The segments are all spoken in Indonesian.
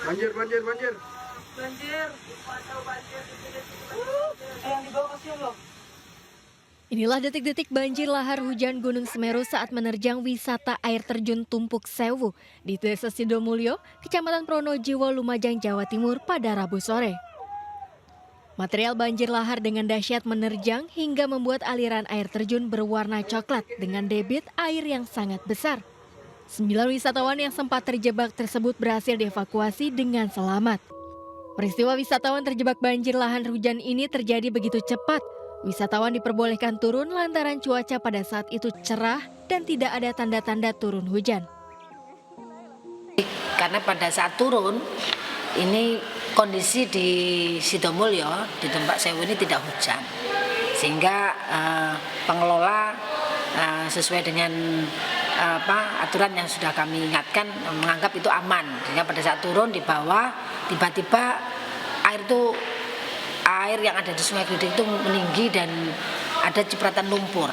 Banjir, banjir, banjir. Banjir. Yang di bawah kasihan loh. Inilah detik-detik banjir lahar hujan Gunung Semeru saat menerjang wisata air terjun Tumpuk Sewu di Desa Sidomulyo, Kecamatan Pronojiwo, Lumajang, Jawa Timur pada Rabu sore. Material banjir lahar dengan dahsyat menerjang hingga membuat aliran air terjun berwarna coklat dengan debit air yang sangat besar. 9 wisatawan yang sempat terjebak tersebut berhasil dievakuasi dengan selamat. Peristiwa wisatawan terjebak banjir lahar hujan ini terjadi begitu cepat. Wisatawan diperbolehkan turun lantaran cuaca pada saat itu cerah dan tidak ada tanda-tanda turun hujan. Karena pada saat turun, ini kondisi di Sidomulyo, di tempat sewu ini tidak hujan. Sehingga pengelola sesuai dengan aturan yang sudah kami ingatkan menganggap itu aman. Sehingga pada saat turun di bawah, tiba-tiba air yang ada di Sungai Gledek itu meninggi dan ada cipratan lumpur.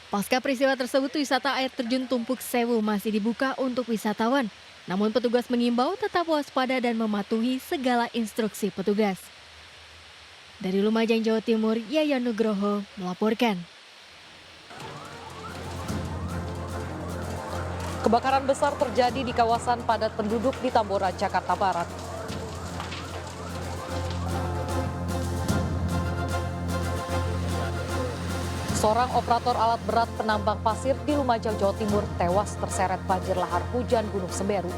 Pasca peristiwa tersebut, wisata air terjun Tumpuk Sewu masih dibuka untuk wisatawan. Namun petugas mengimbau tetap waspada dan mematuhi segala instruksi petugas. Dari Lumajang, Jawa Timur, Yayan Nugroho melaporkan. Kebakaran besar terjadi di kawasan padat penduduk di Tambora, Jakarta Barat. Seorang operator alat berat penambang pasir di Lumajang, Jawa Timur tewas terseret banjir lahar hujan Gunung Semeru.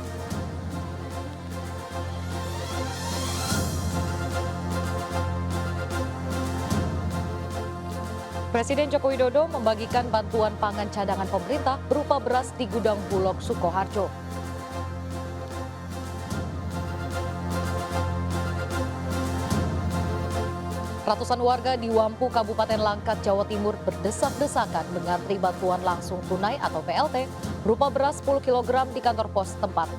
Presiden Joko Widodo membagikan bantuan pangan cadangan pemerintah berupa beras di gudang Bulog Sukoharjo. Ratusan warga di Wampu, Kabupaten Langkat, Jawa Timur berdesak-desakan mengantri bantuan langsung tunai atau BLT berupa beras 10 kg di kantor pos tempat.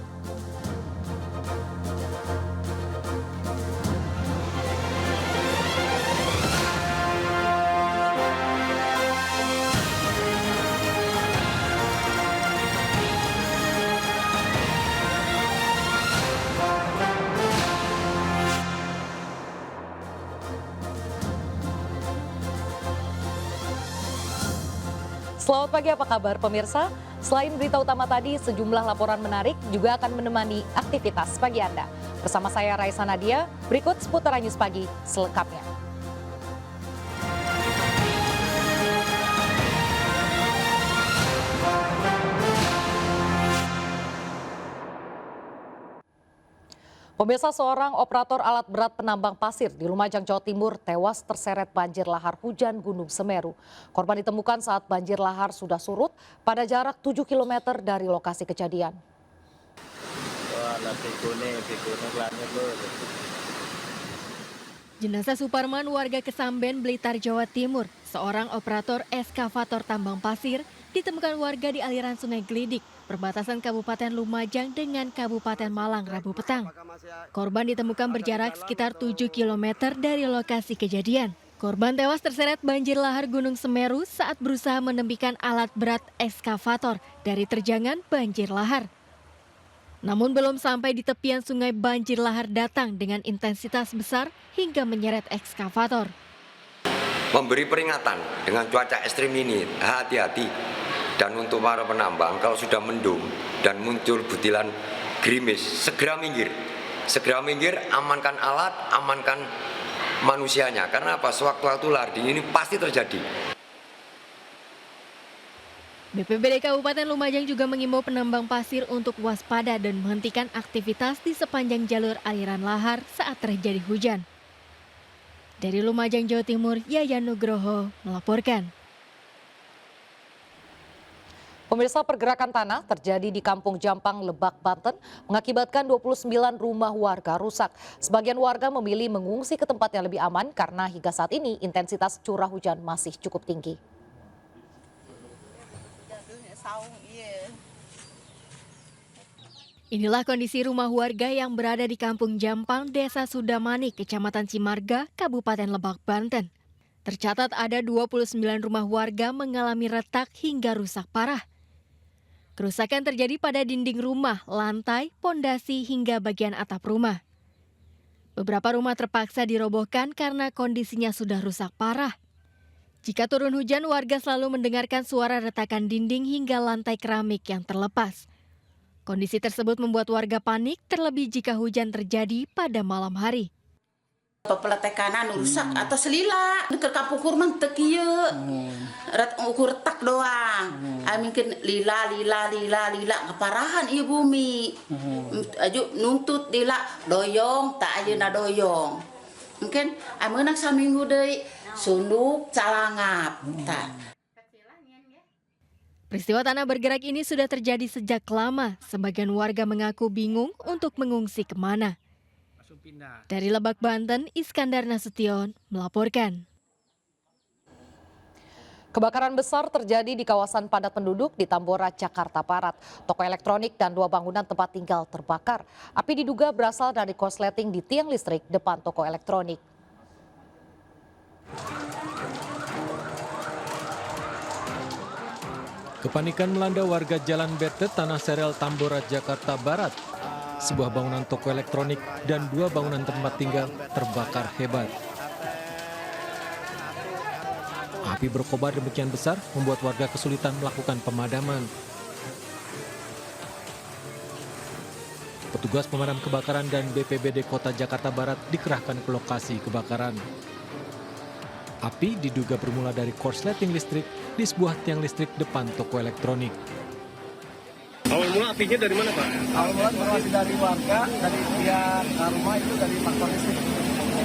Selamat pagi, apa kabar pemirsa? Selain berita utama tadi, sejumlah laporan menarik juga akan menemani aktivitas pagi Anda. Bersama saya Raisa Nadia, berikut seputaran news pagi selengkapnya. Pemirsa, seorang operator alat berat penambang pasir di Lumajang, Jawa Timur tewas terseret banjir lahar hujan Gunung Semeru. Korban ditemukan saat banjir lahar sudah surut pada jarak 7 km dari lokasi kejadian. Jenazah Suparman, warga Kesamben, Blitar, Jawa Timur, seorang operator eskavator tambang pasir, ditemukan warga di aliran Sungai Gledek, perbatasan Kabupaten Lumajang dengan Kabupaten Malang, Rabu petang. Korban ditemukan berjarak sekitar 7 km dari lokasi kejadian. Korban tewas terseret banjir lahar Gunung Semeru saat berusaha menepikan alat berat eskavator dari terjangan banjir lahar. Namun belum sampai di tepian sungai, banjir lahar datang dengan intensitas besar hingga menyeret ekskavator. Memberi peringatan dengan cuaca ekstrim ini, hati-hati. Dan untuk para penambang, kalau sudah mendung dan muncul butiran gerimis, segera minggir. Segera minggir, amankan alat, amankan manusianya. Karena apa? Sewaktu-waktu lahar dingin ini pasti terjadi. BPBD Kabupaten Lumajang juga mengimbau penambang pasir untuk waspada dan menghentikan aktivitas di sepanjang jalur aliran lahar saat terjadi hujan. Dari Lumajang, Jawa Timur, Yayan Nugroho melaporkan. Pemirsa, pergerakan tanah terjadi di Kampung Jampang, Lebak, Banten mengakibatkan 29 rumah warga rusak. Sebagian warga memilih mengungsi ke tempat yang lebih aman karena hingga saat ini intensitas curah hujan masih cukup tinggi. Inilah kondisi rumah warga yang berada di Kampung Jampang, Desa Sudamani, Kecamatan Cimarga, Kabupaten Lebak, Banten. Tercatat ada 29 rumah warga mengalami retak hingga rusak parah. Kerusakan terjadi pada dinding rumah, lantai, pondasi hingga bagian atap rumah. Beberapa rumah terpaksa dirobohkan karena kondisinya sudah rusak parah. Jika turun hujan, warga selalu mendengarkan suara retakan dinding hingga lantai keramik yang terlepas. Kondisi tersebut membuat warga panik, terlebih jika hujan terjadi pada malam hari. Peletakan rusak atau selila ke kampung kurman teu kieu. Ukur retak doang. Mungkin lila keparahan ieu bumi. Aju nuntut lila doyong tak ayeuna doyong. Mungkin meunang saminggu deui sunduk calangap. Peristiwa tanah bergerak ini sudah terjadi sejak lama. Sebagian warga mengaku bingung untuk mengungsi kemana. Dari Lebak, Banten, Iskandar Nasution melaporkan. Kebakaran besar terjadi di kawasan padat penduduk di Tambora, Jakarta Barat. Toko elektronik dan 2 bangunan tempat tinggal terbakar. Api diduga berasal dari korsleting di tiang listrik depan toko elektronik. Kepanikan melanda warga Jalan Betet, Tanah Serel, Tambora, Jakarta Barat. Sebuah bangunan toko elektronik dan 2 bangunan tempat tinggal terbakar hebat. Api berkobar demikian besar membuat warga kesulitan melakukan pemadaman. Petugas pemadam kebakaran dan BPBD Kota Jakarta Barat dikerahkan ke lokasi kebakaran. Api diduga bermula dari korsleting listrik di sebuah tiang listrik depan toko elektronik. Awal mula apinya dari mana, Pak? Awal mula informasi dari warga, dari pihak rumah itu dari faktor listrik.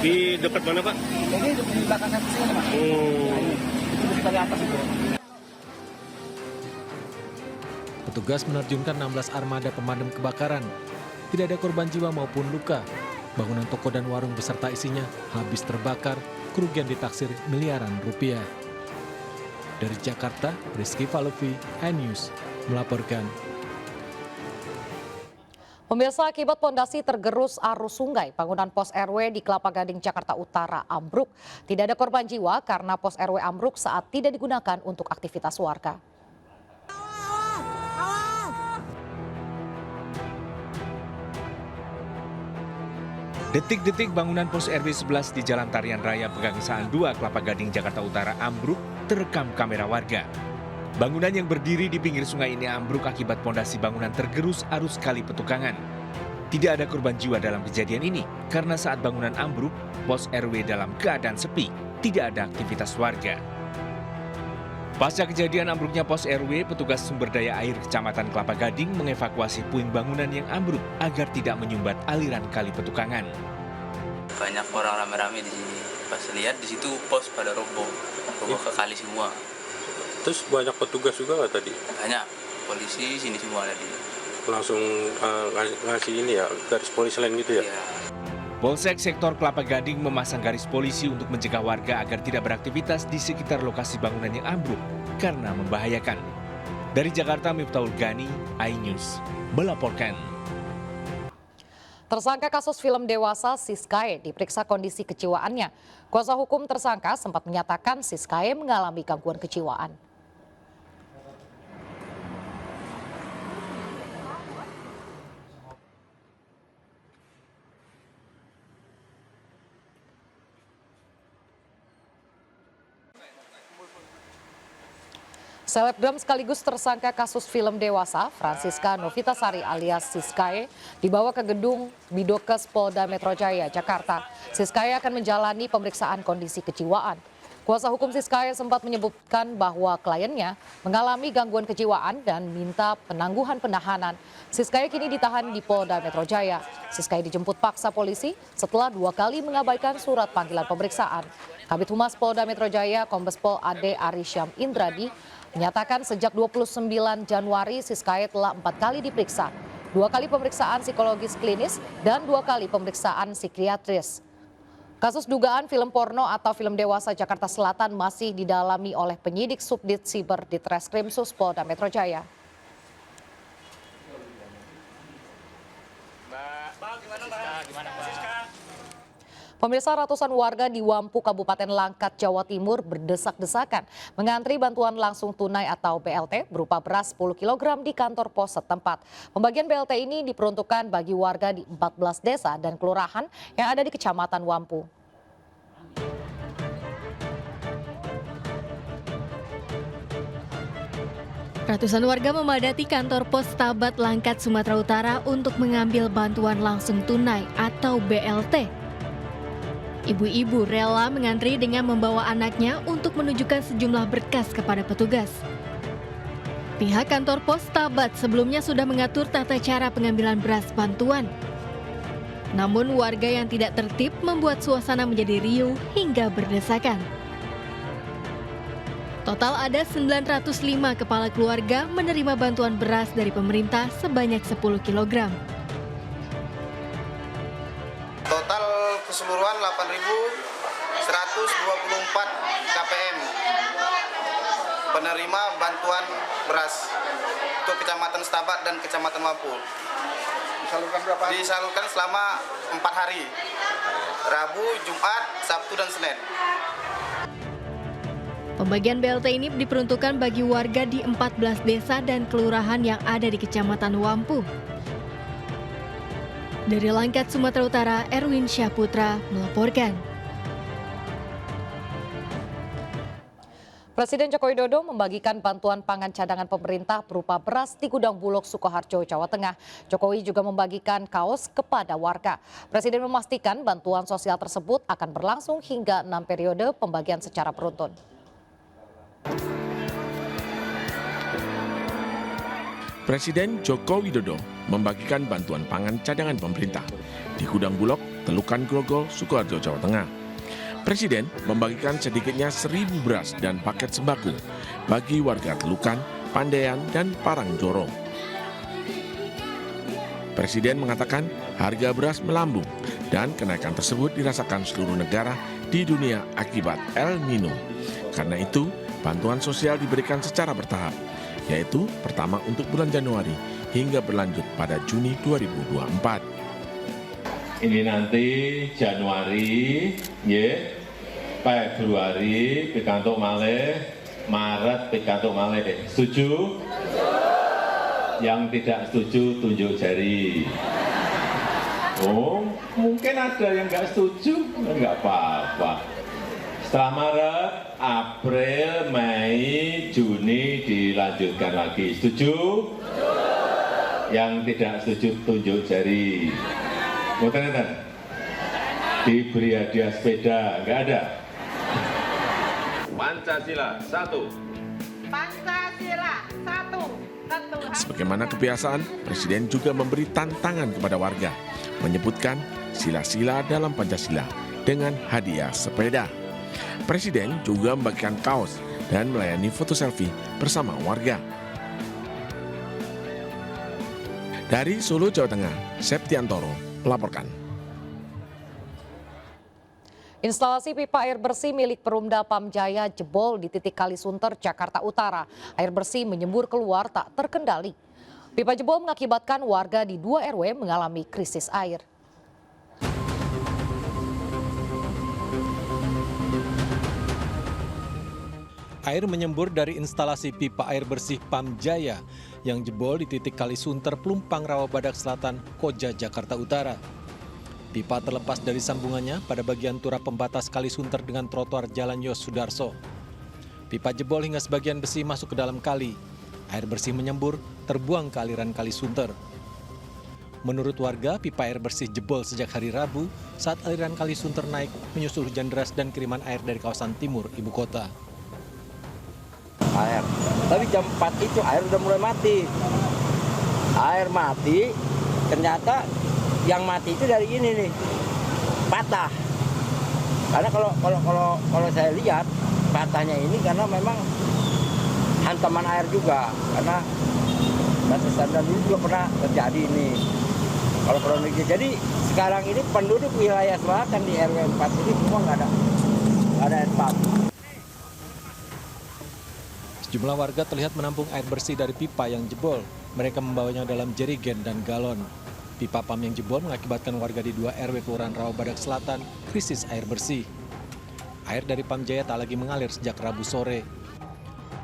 Di dekat mana, Pak? Jadi di belakang saya sini, Pak. Itu dari atas itu. Petugas menerjunkan 16 armada pemadam kebakaran. Tidak ada korban jiwa maupun luka. Bangunan toko dan warung beserta isinya habis terbakar, kerugian ditaksir miliaran rupiah. Dari Jakarta, Rizky Falovi, iNews melaporkan. Pemirsa, akibat pondasi tergerus arus sungai, bangunan pos RW di Kelapa Gading, Jakarta Utara ambruk. Tidak ada korban jiwa karena pos RW ambruk saat tidak digunakan untuk aktivitas warga. Detik-detik bangunan pos RW 11 di Jalan Tarian Raya Pegangsaan 2 Kelapa Gading, Jakarta Utara ambruk terekam kamera warga. Bangunan yang berdiri di pinggir sungai ini ambruk akibat pondasi bangunan tergerus arus kali Petukangan. Tidak ada korban jiwa dalam kejadian ini karena saat bangunan ambruk, pos RW dalam keadaan sepi, tidak ada aktivitas warga. Pasca kejadian ambruknya pos RW, petugas sumber daya air Kecamatan Kelapa Gading mengevakuasi puing bangunan yang ambruk agar tidak menyumbat aliran kali Petukangan. Banyak orang rame-rame di sini. Pas lihat di situ pos pada roboh ke kali semua. Terus banyak petugas juga nggak tadi? Banyak, polisi sini semua tadi. Langsung ngasih ini ya, garis polisi lain gitu ya? Ya. Polsek Sektor Kelapa Gading memasang garis polisi untuk mencegah warga agar tidak beraktivitas di sekitar lokasi bangunan yang ambruk karena membahayakan. Dari Jakarta, Miftahul Gani, iNews melaporkan. Tersangka kasus film dewasa Siskae diperiksa kondisi kejiwaannya. Kuasa hukum tersangka sempat menyatakan Siskae mengalami gangguan kejiwaan. Selebgram sekaligus tersangka kasus film dewasa, Francisca Novitasari alias Siskae, dibawa ke gedung Bidokes Polda Metro Jaya, Jakarta. Siskae akan menjalani pemeriksaan kondisi kejiwaan. Kuasa hukum Siskae sempat menyebutkan bahwa kliennya mengalami gangguan kejiwaan dan minta penangguhan penahanan. Siskae kini ditahan di Polda Metro Jaya. Siskae dijemput paksa polisi setelah 2 kali mengabaikan surat panggilan pemeriksaan. Kabid Humas Polda Metro Jaya, Kombes Pol Ade Arisyam Indradi, menyatakan sejak 29 Januari Siskae telah 4 kali diperiksa, 2 kali pemeriksaan psikologis klinis dan 2 kali pemeriksaan psikiatris. Kasus dugaan film porno atau film dewasa Jakarta Selatan masih didalami oleh penyidik Subdit Siber di Treskrimsus Polda Metro Jaya. Pemirsa, ratusan warga di Wampu, Kabupaten Langkat, Jawa Timur berdesak-desakan mengantri bantuan langsung tunai atau BLT berupa beras 10 kg di kantor pos setempat. Pembagian BLT ini diperuntukkan bagi warga di 14 desa dan kelurahan yang ada di Kecamatan Wampu. Ratusan warga memadati kantor pos Tabat Langkat, Sumatera Utara untuk mengambil bantuan langsung tunai atau BLT. Ibu-ibu rela mengantri dengan membawa anaknya untuk menunjukkan sejumlah berkas kepada petugas. Pihak kantor pos Tabat sebelumnya sudah mengatur tata cara pengambilan beras bantuan. Namun warga yang tidak tertib membuat suasana menjadi riuh hingga berdesakan. Total ada 905 kepala keluarga menerima bantuan beras dari pemerintah sebanyak 10 kg. Total keseluruhan 8.124 KPM penerima bantuan beras untuk Kecamatan Stabat dan Kecamatan Wampu. Disalurkan berapa? Disalurkan selama 4 hari, Rabu, Jumat, Sabtu, dan Senin. Pembagian BLT ini diperuntukkan bagi warga di 14 desa dan kelurahan yang ada di Kecamatan Wampu. Dari Langkat, Sumatera Utara, Erwin Syahputra melaporkan. Presiden Joko Widodo membagikan bantuan pangan cadangan pemerintah berupa beras di Gudang Bulog, Sukoharjo, Jawa Tengah. Jokowi juga membagikan kaos kepada warga. Presiden memastikan bantuan sosial tersebut akan berlangsung hingga 6 periode pembagian secara beruntun. Presiden Joko Widodo membagikan bantuan pangan cadangan pemerintah di Gudang Bulog, Telukan Grogol, Sukoharjo, Jawa Tengah. Presiden membagikan sedikitnya 1.000 beras dan paket sembako bagi warga Telukan, Pandaian, dan Parangjoro. Presiden mengatakan harga beras melambung dan kenaikan tersebut dirasakan seluruh negara di dunia akibat El Nino. Karena itu, bantuan sosial diberikan secara bertahap, yaitu pertama untuk bulan Januari hingga berlanjut pada Juni 2024. Ini nanti Januari, Februari pikantuk malih, Maret pikantuk malih. Setuju? Yang tidak setuju tunjuk jari. Oh, mungkin ada yang nggak setuju, nggak apa-apa. Setelah Maret, April, Mei, Juni dilanjutkan lagi. Setuju? Yang tidak setuju tunjuk jari. Ngoten-ngoten. Diberi hadiah sepeda, nggak ada? Pancasila, 1. Pancasila, 1. Sebagaimana kebiasaan, Presiden juga memberi tantangan kepada warga, menyebutkan sila-sila dalam Pancasila dengan hadiah sepeda. Presiden juga membagikan kaos dan melayani foto selfie bersama warga. Dari Solo, Jawa Tengah, Septiantoro melaporkan. Instalasi pipa air bersih milik Perumda Pamjaya jebol di titik Kalisunter, Jakarta Utara. Air bersih menyembur keluar tak terkendali. Pipa jebol mengakibatkan warga di 2 RW mengalami krisis air. Air menyembur dari instalasi pipa air bersih Pamjaya yang jebol di titik Kalisunter, Pelumpang, Rawabadak Selatan, Koja, Jakarta Utara. Pipa terlepas dari sambungannya pada bagian turap pembatas Kalisunter dengan trotoar Jalan Yos Sudarso. Pipa jebol hingga sebagian besi masuk ke dalam kali. Air bersih menyembur, terbuang ke aliran Kalisunter. Menurut warga, pipa air bersih jebol sejak hari Rabu saat aliran Kalisunter naik menyusul hujan deras dan kiriman air dari kawasan timur ibu kota. Air, tapi jam 4 itu air udah mulai mati. Air mati, ternyata yang mati itu dari ini nih, patah. Karena kalau saya lihat patahnya ini karena memang hantaman air juga, karena batasan dan dulu juga pernah terjadi ini. Kalau kronologi, jadi sekarang ini penduduk wilayah selatan di RW 4 ini semua nggak ada air pump. Sejumlah warga terlihat menampung air bersih dari pipa yang jebol. Mereka membawanya dalam jerigen dan galon. Pipa PAM yang jebol mengakibatkan warga di 2 RW Kelurahan Rawabadak Selatan krisis air bersih. Air dari PAM Jaya tak lagi mengalir sejak Rabu sore.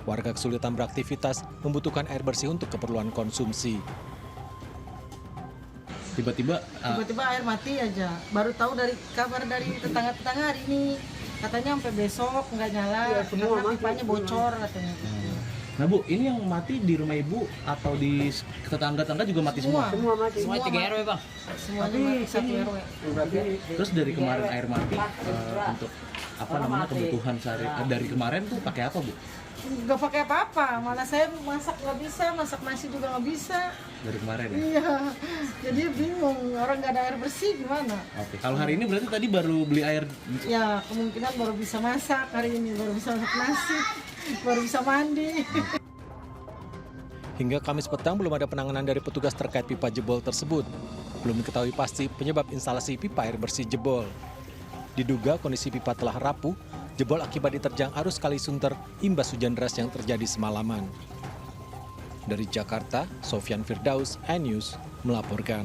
Warga kesulitan beraktivitas, membutuhkan air bersih untuk keperluan konsumsi. Tiba-tiba air mati aja. Baru tahu dari kabar dari tetangga-tetangga hari ini. Katanya sampai besok nggak nyala, karena pipanya bocor katanya. Nah Bu, ini yang mati di rumah Ibu atau di tetangga-tetangga juga mati semua? Semua mati. Semua 3 RW Bang. Semuanya mati 1 RW. Terus dari kemarin air mati untuk apa namanya kebutuhan sehari dari kemarin tuh pakai apa Bu? Nggak pakai apa-apa, malah saya masak nggak bisa, masak nasi juga nggak bisa. Dari kemarin ya? Iya, jadi bingung, orang nggak ada air bersih gimana? Oke, kalau hari ini berarti tadi baru beli air? Ya, kemungkinan baru bisa masak hari ini, baru bisa masak nasi, baru bisa mandi. Hingga Kamis petang belum ada penanganan dari petugas terkait pipa jebol tersebut. Belum diketahui pasti penyebab instalasi pipa air bersih jebol. Diduga kondisi pipa telah rapuh, jebol akibat diterjang arus Kali Sunter imbas hujan deras yang terjadi semalaman. Dari Jakarta, Sofyan Firdaus, iNews melaporkan.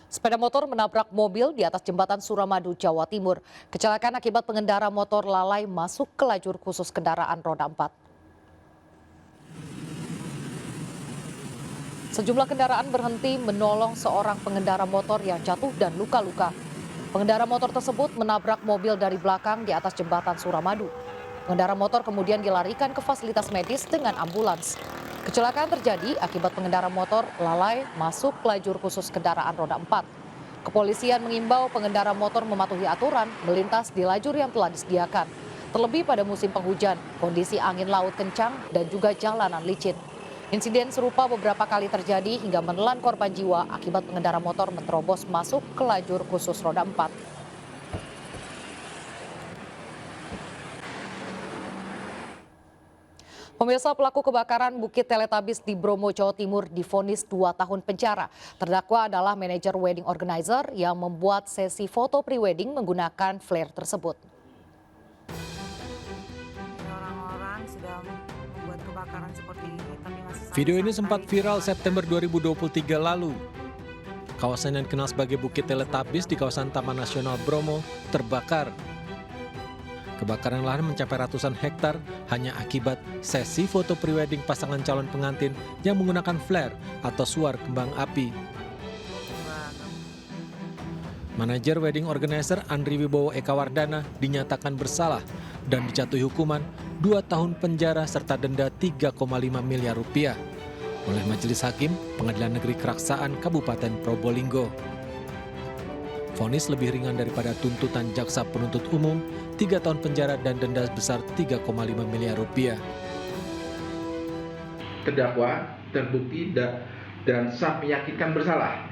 Sepeda motor menabrak mobil di atas jembatan Suramadu, Jawa Timur. Kecelakaan akibat pengendara motor lalai masuk ke lajur khusus kendaraan roda 4. Sejumlah kendaraan berhenti menolong seorang pengendara motor yang jatuh dan luka-luka. Pengendara motor tersebut menabrak mobil dari belakang di atas jembatan Suramadu. Pengendara motor kemudian dilarikan ke fasilitas medis dengan ambulans. Kecelakaan terjadi akibat pengendara motor lalai masuk lajur khusus kendaraan roda 4. Kepolisian mengimbau pengendara motor mematuhi aturan melintas di lajur yang telah disediakan. Terlebih pada musim penghujan, kondisi angin laut kencang dan juga jalanan licin. Insiden serupa beberapa kali terjadi hingga menelan korban jiwa akibat pengendara motor menerobos masuk ke lajur khusus roda 4. Pemirsa, pelaku kebakaran Bukit Teletabis di Bromo, Jawa Timur divonis 2 tahun penjara. Terdakwa adalah manajer wedding organizer yang membuat sesi foto pre-wedding menggunakan flare tersebut. Orang-orang sudah membuat kebakaran seperti ini, tapi masih Video ini sempat viral September 2023 lalu. Kawasan yang dikenal sebagai Bukit Teletabis di kawasan Taman Nasional Bromo terbakar. Kebakaran lahan mencapai ratusan hektar hanya akibat sesi foto prewedding pasangan calon pengantin yang menggunakan flare atau suar kembang api. Manajer wedding organizer Andri Wibowo Eka Wardana dinyatakan bersalah dan dijatuhi hukuman 2 tahun penjara serta denda 3,5 miliar rupiah oleh Majelis Hakim Pengadilan Negeri Keraksaan Kabupaten Probolinggo. Vonis lebih ringan daripada tuntutan jaksa penuntut umum 3 tahun penjara dan denda sebesar 3,5 miliar rupiah. Terdakwa terbukti dan sah meyakinkan bersalah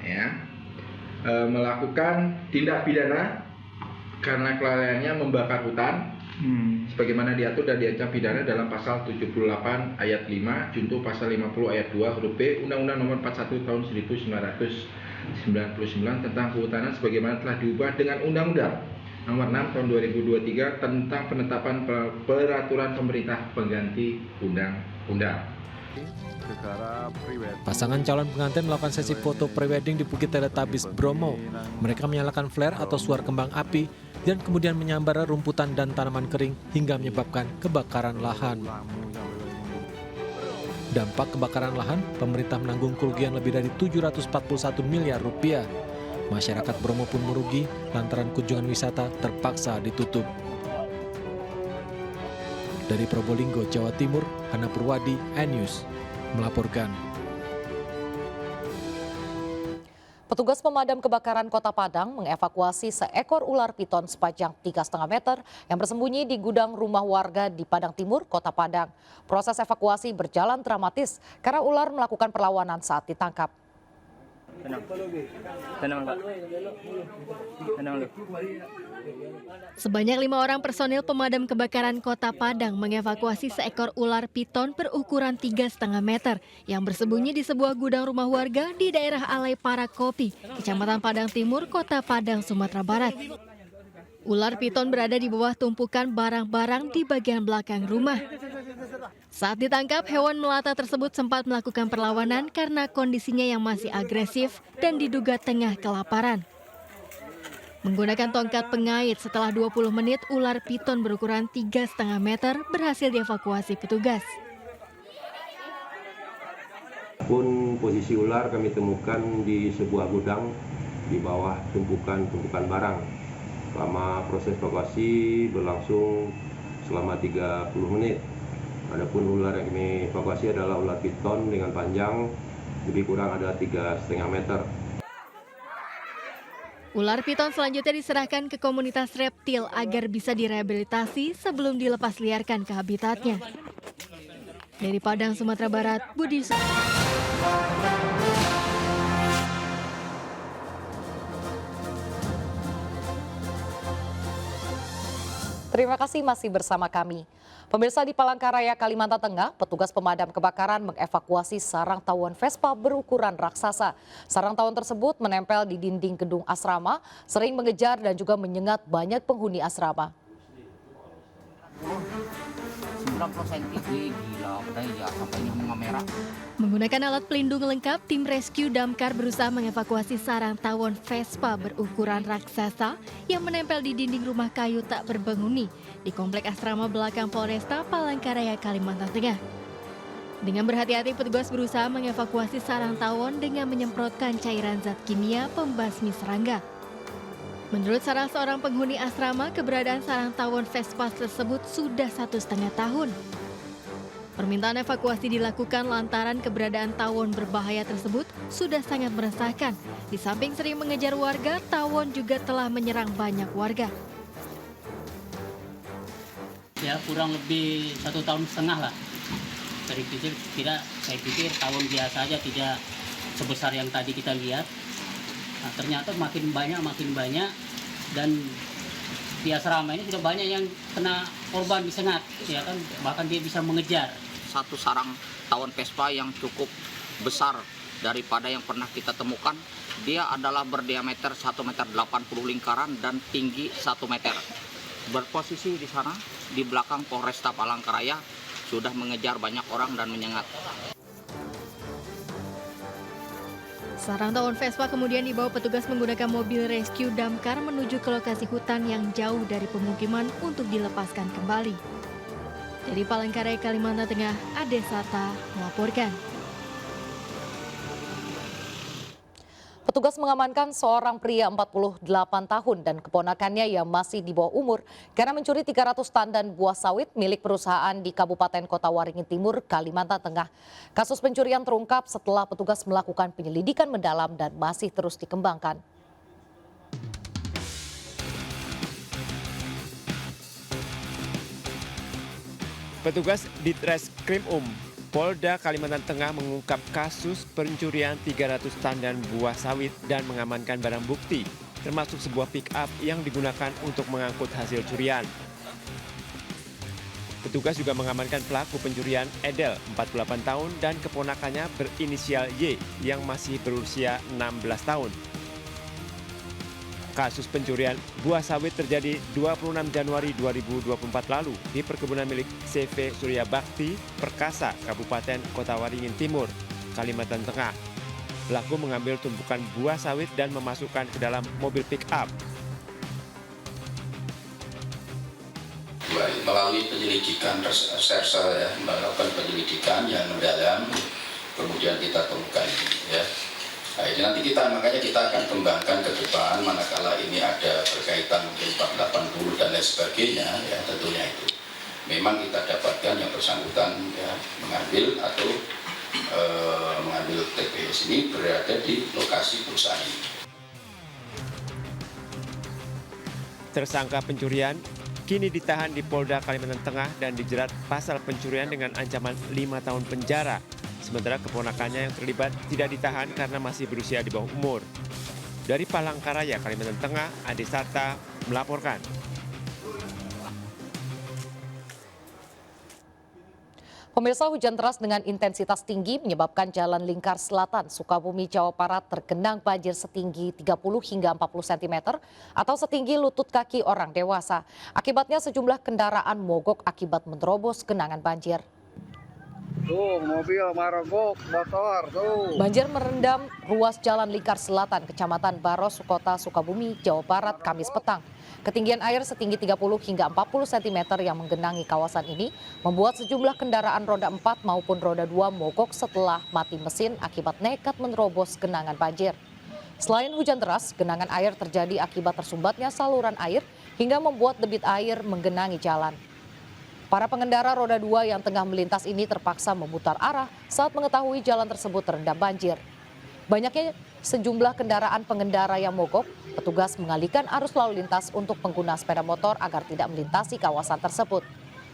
melakukan tindak pidana karena kelalaiannya membakar hutan sebagaimana diatur dan diancam pidana dalam pasal 78 ayat 5 junto pasal 50 ayat 2 huruf B Undang-Undang Nomor 41 tahun 1999 tentang kehutanan sebagaimana telah diubah dengan Undang-Undang Nomor 6 tahun 2023 tentang penetapan peraturan pemerintah pengganti undang-undang. Pasangan calon pengantin melakukan sesi foto prewedding di Bukit Teletabis Bromo. Mereka menyalakan flare atau suar kembang api dan kemudian menyambar rumputan dan tanaman kering hingga menyebabkan kebakaran lahan. Dampak kebakaran lahan, pemerintah menanggung kerugian lebih dari 741 miliar rupiah. Masyarakat Bromo pun merugi lantaran kunjungan wisata terpaksa ditutup. Dari Probolinggo, Jawa Timur, Hana Purwadi, iNews melaporkan. Petugas pemadam kebakaran Kota Padang mengevakuasi seekor ular piton sepanjang 3,5 meter yang bersembunyi di gudang rumah warga di Padang Timur, Kota Padang. Proses evakuasi berjalan dramatis karena ular melakukan perlawanan saat ditangkap. Sebanyak 5 orang personil pemadam kebakaran Kota Padang mengevakuasi seekor ular piton berukuran 3,5 meter yang bersembunyi di sebuah gudang rumah warga di daerah Alai Parakopi, Kecamatan Padang Timur, Kota Padang, Sumatera Barat. Ular piton berada di bawah tumpukan barang-barang di bagian belakang rumah. Saat ditangkap, hewan melata tersebut sempat melakukan perlawanan karena kondisinya yang masih agresif dan diduga tengah kelaparan. Menggunakan tongkat pengait, setelah 20 menit, ular piton berukuran 3,5 meter berhasil dievakuasi petugas. Pun posisi ular kami temukan di sebuah gudang di bawah tumpukan barang. Selama proses evakuasi berlangsung selama 30 menit. Adapun ular yang kami evakuasi adalah ular piton dengan panjang lebih kurang ada 3,5 meter. Ular piton selanjutnya diserahkan ke komunitas reptil agar bisa direhabilitasi sebelum dilepas liarkan ke habitatnya. Dari Padang, Sumatera Barat, Budi. Terima kasih masih bersama kami. Pemirsa, di Palangkaraya, Kalimantan Tengah, petugas pemadam kebakaran mengevakuasi sarang tawon Vespa berukuran raksasa. Sarang tawon tersebut menempel di dinding gedung asrama, sering mengejar dan juga menyengat banyak penghuni asrama. 90 cm, gila, udah ya sampai mengamera. Menggunakan alat pelindung lengkap, tim rescue damkar berusaha mengevakuasi sarang tawon Vespa berukuran raksasa yang menempel di dinding rumah kayu tak berpenghuni di komplek asrama belakang Polresta Palangkaraya, Kalimantan Tengah. Dengan berhati-hati, petugas berusaha mengevakuasi sarang tawon dengan menyemprotkan cairan zat kimia pembasmi serangga. Menurut salah seorang penghuni asrama, keberadaan sarang tawon Vespa tersebut sudah 1,5 tahun. Permintaan evakuasi dilakukan lantaran keberadaan tawon berbahaya tersebut sudah sangat meresahkan. Di samping sering mengejar warga, tawon juga telah menyerang banyak warga. Ya kurang lebih 1,5 tahun lah. Dari kecil saya pikir tawon biasa aja, tidak sebesar yang tadi kita lihat. Nah, ternyata makin banyak dan di asrama ini sudah banyak yang kena korban disengat, ya kan, bahkan dia bisa mengejar. Satu sarang tawon Vespa yang cukup besar daripada yang pernah kita temukan. Dia adalah berdiameter 1,80 meter lingkaran dan tinggi 1 meter. Berposisi di sana di belakang Polresta Palangkaraya, sudah mengejar banyak orang dan menyengat. Sarang tawon Vespa kemudian dibawa petugas menggunakan mobil rescue damkar menuju ke lokasi hutan yang jauh dari pemukiman untuk dilepaskan kembali. Dari Palangkaraya, Kalimantan Tengah, Ade Sata melaporkan. Petugas mengamankan seorang pria 48 tahun dan keponakannya yang masih di bawah umur karena mencuri 300 tandan buah sawit milik perusahaan di Kabupaten Kota Waringin Timur, Kalimantan Tengah. Kasus pencurian terungkap setelah petugas melakukan penyelidikan mendalam dan masih terus dikembangkan. Petugas Ditreskrim Polda Kalimantan Tengah mengungkap kasus pencurian 300 tandan buah sawit dan mengamankan barang bukti, termasuk sebuah pick-up yang digunakan untuk mengangkut hasil curian. Petugas juga mengamankan pelaku pencurian Edel, 48 tahun, dan keponakannya berinisial Y yang masih berusia 16 tahun. Kasus pencurian buah sawit terjadi 26 Januari 2024 lalu di perkebunan milik CV Surya Bakti, Perkasa, Kabupaten Kota Waringin Timur, Kalimantan Tengah. Pelaku mengambil tumpukan buah sawit dan memasukkan ke dalam mobil pick-up. Melalui penyelidikan reserse ya, melakukan penyelidikan yang mendalam, kemudian kita temukan ya. Nah, ini nanti makanya kita akan kembangkan ke depan manakala ini ada berkaitan mungkin 480 dan lain sebagainya ya, tentunya itu memang kita dapatkan yang bersangkutan ya mengambil TPS ini berada di lokasi perusahaan ini. Tersangka pencurian kini ditahan di Polda Kalimantan Tengah dan dijerat pasal pencurian dengan ancaman 5 tahun penjara. Sementara keponakannya yang terlibat tidak ditahan karena masih berusia di bawah umur. Dari Palangkaraya, Kalimantan Tengah, Ade Sata melaporkan. Pemirsa, hujan deras dengan intensitas tinggi menyebabkan Jalan Lingkar Selatan, Sukabumi, Jawa Barat tergenang banjir setinggi 30 hingga 40 cm atau setinggi lutut kaki orang dewasa. Akibatnya sejumlah kendaraan mogok akibat menerobos genangan banjir. Tuh, mobil marogok, motor, tuh. Banjir merendam ruas Jalan Lingkar Selatan, Kecamatan Baros, Kota Sukabumi, Jawa Barat, Kamis petang. Ketinggian air setinggi 30 hingga 40 cm yang menggenangi kawasan ini membuat sejumlah kendaraan roda 4 maupun roda 2 mogok setelah mati mesin akibat nekat menerobos genangan banjir. Selain hujan deras, genangan air terjadi akibat tersumbatnya saluran air hingga membuat debit air menggenangi jalan. Para pengendara roda 2 yang tengah melintas ini terpaksa memutar arah saat mengetahui jalan tersebut terendam banjir. Banyaknya sejumlah kendaraan pengendara yang mogok, petugas mengalihkan arus lalu lintas untuk pengguna sepeda motor agar tidak melintasi kawasan tersebut.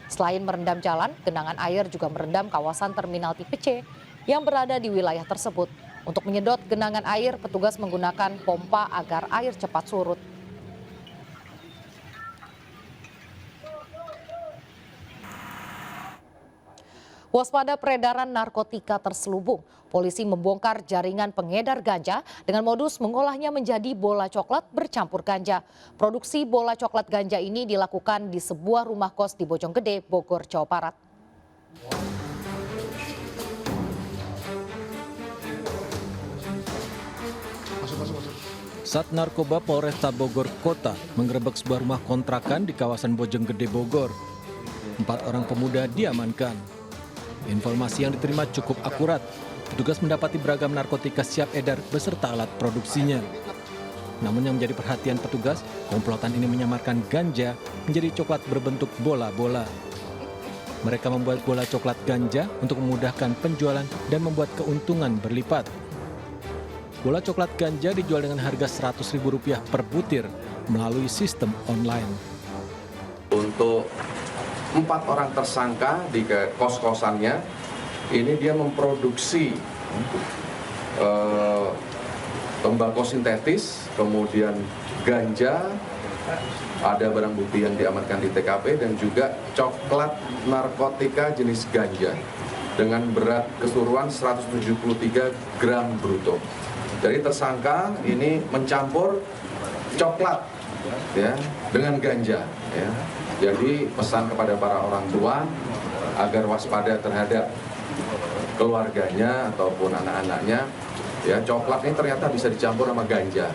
Selain merendam jalan, genangan air juga merendam kawasan terminal tipe C yang berada di wilayah tersebut. Untuk menyedot genangan air, petugas menggunakan pompa agar air cepat surut. Waspada peredaran narkotika terselubung. Polisi membongkar jaringan pengedar ganja dengan modus mengolahnya menjadi bola coklat bercampur ganja. Produksi bola coklat ganja ini dilakukan di sebuah rumah kos di Bojonggede, Bogor, Jawa Barat. Sat Narkoba Polresta Bogor Kota menggerebek sebuah rumah kontrakan di kawasan Bojonggede, Bogor. 4 orang pemuda diamankan. Informasi yang diterima cukup akurat. Petugas mendapati beragam narkotika siap edar beserta alat produksinya. Namun yang menjadi perhatian petugas, komplotan ini menyamarkan ganja menjadi coklat berbentuk bola-bola. Mereka membuat bola coklat ganja untuk memudahkan penjualan dan membuat keuntungan berlipat. Bola coklat ganja dijual dengan harga Rp100.000 per butir melalui sistem online. Untuk 4 orang tersangka di kos-kosannya, ini dia memproduksi tembakau sintetis, kemudian ganja, ada barang bukti yang diamankan di TKP, dan juga coklat narkotika jenis ganja dengan berat keseluruhan 173 gram bruto. Jadi tersangka ini mencampur coklat ya dengan ganja ya. Jadi pesan kepada para orang tua agar waspada terhadap keluarganya ataupun anak-anaknya ya, coklat ini ternyata bisa dicampur sama ganja.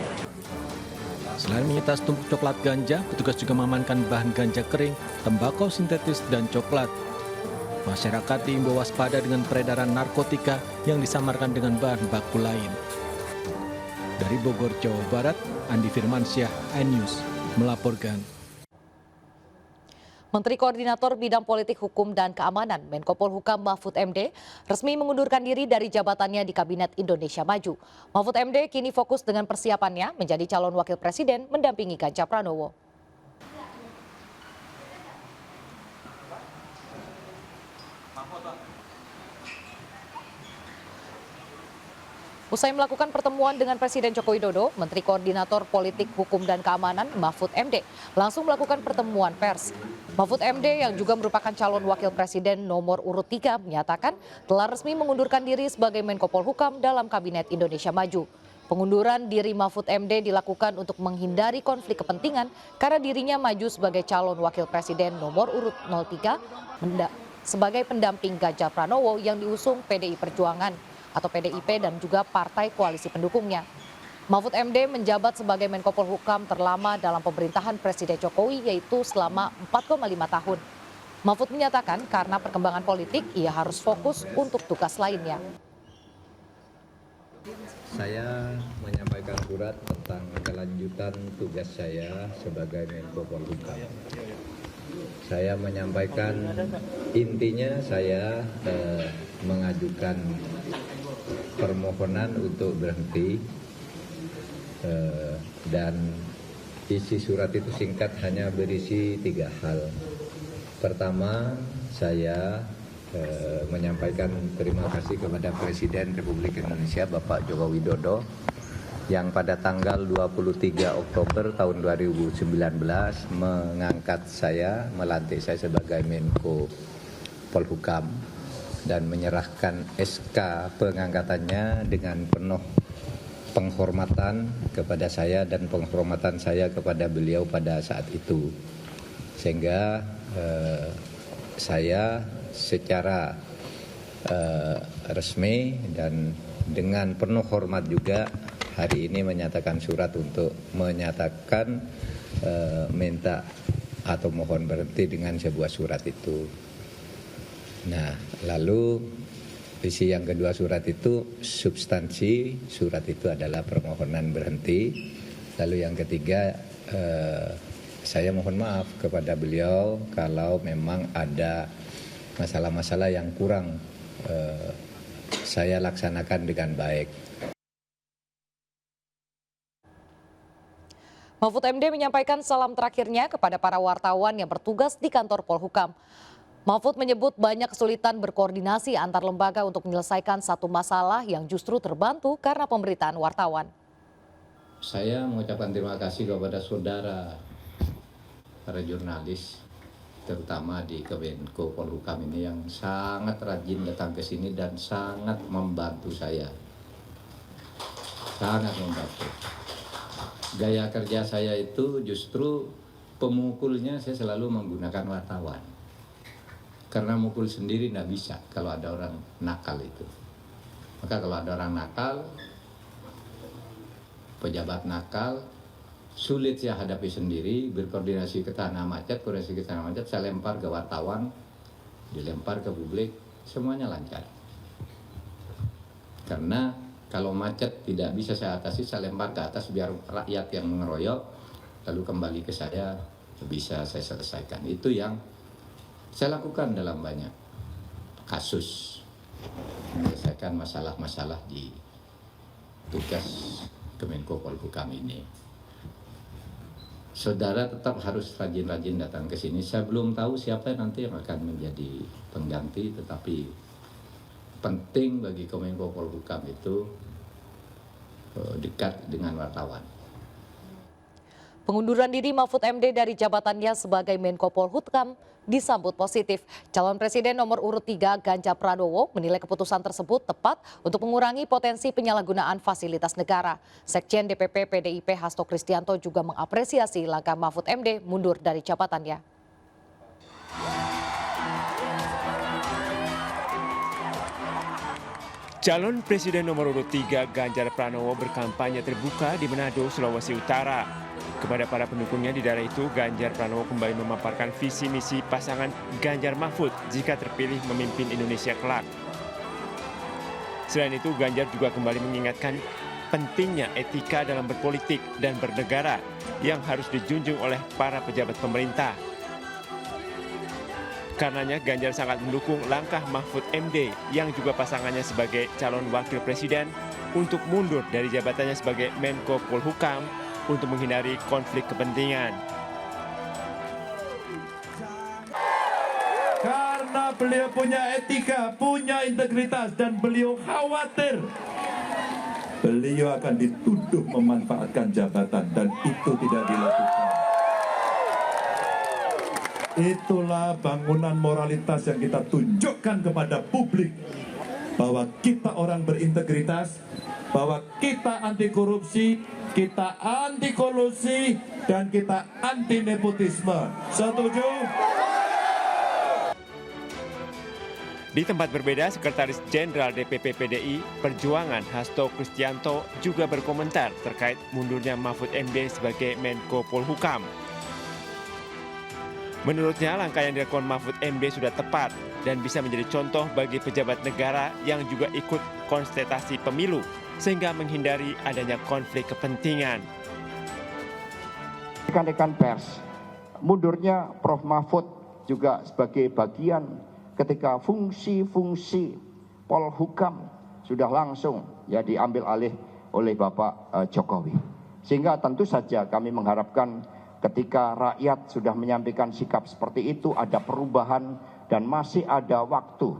Selain menyita setumpuk coklat ganja, petugas juga mengamankan bahan ganja kering, tembakau sintetis, dan coklat. Masyarakat diimbau waspada dengan peredaran narkotika yang disamarkan dengan bahan baku lain. Dari Bogor, Jawa Barat, Andi Firmansyah, iNews melaporkan. Menteri Koordinator Bidang Politik, Hukum, dan Keamanan Menko Polhukam Mahfud MD resmi mengundurkan diri dari jabatannya di Kabinet Indonesia Maju. Mahfud MD kini fokus dengan persiapannya menjadi calon wakil presiden mendampingi Ganjar Pranowo. Usai melakukan pertemuan dengan Presiden Joko Widodo, Menteri Koordinator Politik, Hukum, dan Keamanan Mahfud MD langsung melakukan pertemuan pers. Mahfud MD yang juga merupakan calon wakil presiden nomor urut 3 menyatakan telah resmi mengundurkan diri sebagai Menko Polhukam dalam Kabinet Indonesia Maju. Pengunduran diri Mahfud MD dilakukan untuk menghindari konflik kepentingan karena dirinya maju sebagai calon wakil presiden nomor urut 03 sebagai pendamping Ganjar Pranowo yang diusung PDI Perjuangan atau PDIP dan juga partai koalisi pendukungnya. Mahfud MD menjabat sebagai Menko Polhukam terlama dalam pemerintahan Presiden Jokowi, yaitu selama 4,5 tahun. Mahfud menyatakan karena perkembangan politik, ia harus fokus untuk tugas lainnya. Saya menyampaikan surat tentang kelanjutan tugas saya sebagai Menko Polhukam. Saya menyampaikan intinya saya mengajukan permohonan untuk berhenti dan isi surat itu singkat, hanya berisi 3 hal. Pertama, saya menyampaikan terima kasih kepada Presiden Republik Indonesia Bapak Joko Widodo yang pada tanggal 23 Oktober tahun 2019 mengangkat saya, melantik saya sebagai Menko Polhukam. dan menyerahkan SK pengangkatannya dengan penuh penghormatan kepada saya dan penghormatan saya kepada beliau pada saat itu. Sehingga saya secara resmi dan dengan penuh hormat juga hari ini menyatakan surat untuk menyatakan minta atau mohon berhenti dengan sebuah surat itu. Nah, lalu isi yang kedua surat itu, substansi surat itu adalah permohonan berhenti. Lalu yang ketiga, saya mohon maaf kepada beliau kalau memang ada masalah-masalah yang kurang saya laksanakan dengan baik. Mahfud MD menyampaikan salam terakhirnya kepada para wartawan yang bertugas di kantor Polhukam. Mahfud menyebut banyak kesulitan berkoordinasi antar lembaga untuk menyelesaikan satu masalah yang justru terbantu karena pemberitaan wartawan. Saya mengucapkan terima kasih kepada saudara para jurnalis, terutama di Kemenko Polhukam ini yang sangat rajin datang ke sini dan sangat membantu saya. Sangat membantu. Gaya kerja saya itu justru pemukulnya saya selalu menggunakan wartawan. Karena mukul sendiri tidak bisa kalau ada orang nakal itu. Maka kalau ada orang nakal, pejabat nakal, sulit saya hadapi sendiri, berkoordinasi ke tanah macet, saya lempar ke wartawan, dilempar ke publik, semuanya lancar. Karena kalau macet tidak bisa saya atasi, saya lempar ke atas biar rakyat yang mengeroyok, lalu kembali ke saya, bisa saya selesaikan. Itu yang saya lakukan dalam banyak kasus, menyelesaikan masalah-masalah di tugas Kemenko Polhukam ini. Saudara tetap harus rajin-rajin datang ke sini. Saya belum tahu siapa nanti yang akan menjadi pengganti, tetapi penting bagi Kemenko Polhukam itu dekat dengan wartawan. Pengunduran diri Mahfud MD dari jabatannya sebagai Menko Polhukam disambut positif. Calon Presiden nomor urut 3 Ganjar Pranowo menilai keputusan tersebut tepat untuk mengurangi potensi penyalahgunaan fasilitas negara. Sekjen DPP PDIP Hasto Kristianto juga mengapresiasi langkah Mahfud MD mundur dari jabatannya. Calon Presiden nomor urut 3 Ganjar Pranowo berkampanye terbuka di Manado, Sulawesi Utara. Kepada para pendukungnya di daerah itu, Ganjar Pranowo kembali memaparkan visi misi pasangan Ganjar Mahfud jika terpilih memimpin Indonesia kelak. Selain itu, Ganjar juga kembali mengingatkan pentingnya etika dalam berpolitik dan bernegara yang harus dijunjung oleh para pejabat pemerintah. Karenanya Ganjar sangat mendukung langkah Mahfud MD yang juga pasangannya sebagai calon wakil presiden untuk mundur dari jabatannya sebagai Menko Polhukam untuk menghindari konflik kepentingan. Karena beliau punya etika, punya integritas, dan beliau khawatir beliau akan dituduh memanfaatkan jabatan, dan itu tidak dilakukan. Itulah bangunan moralitas yang kita tunjukkan kepada publik, bahwa kita orang berintegritas, bahwa kita anti korupsi, kita anti kolusi, dan kita anti nepotisme. Setuju? Di tempat berbeda, Sekretaris Jenderal DPP PDI Perjuangan Hasto Kristianto juga berkomentar terkait mundurnya Mahfud MD sebagai Menko Polhukam. Menurutnya, langkah yang dilakukan Mahfud MD sudah tepat dan bisa menjadi contoh bagi pejabat negara yang juga ikut kontestasi pemilu, sehingga menghindari adanya konflik kepentingan. Rekan-rekan pers, mundurnya Prof. Mahfud juga sebagai bagian ketika fungsi-fungsi Polhukam sudah langsung diambil alih oleh Bapak Jokowi. Sehingga tentu saja kami mengharapkan ketika rakyat sudah menyampaikan sikap seperti itu, ada perubahan dan masih ada waktu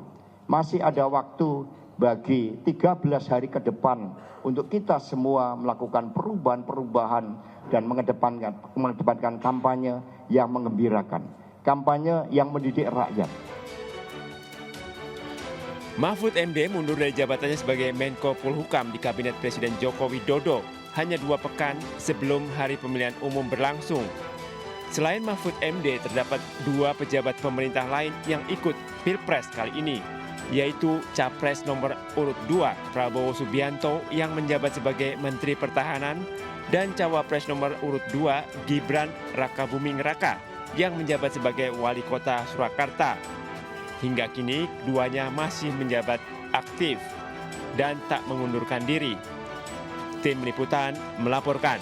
bagi 13 hari ke depan untuk kita semua melakukan perubahan-perubahan dan mengedepankan kampanye yang menggembirakan, kampanye yang mendidik rakyat. Mahfud MD mundur dari jabatannya sebagai Menko Polhukam di Kabinet Presiden Joko Widodo hanya 2 pekan sebelum hari pemilihan umum berlangsung. Selain Mahfud MD, terdapat 2 pejabat pemerintah lain yang ikut Pilpres kali ini, yaitu Capres nomor urut 2 Prabowo Subianto yang menjabat sebagai Menteri Pertahanan dan Cawapres nomor urut 2 Gibran Rakabuming Raka yang menjabat sebagai Wali Kota Surakarta. Hingga kini keduanya masih menjabat aktif dan tak mengundurkan diri. Tim Liputan melaporkan.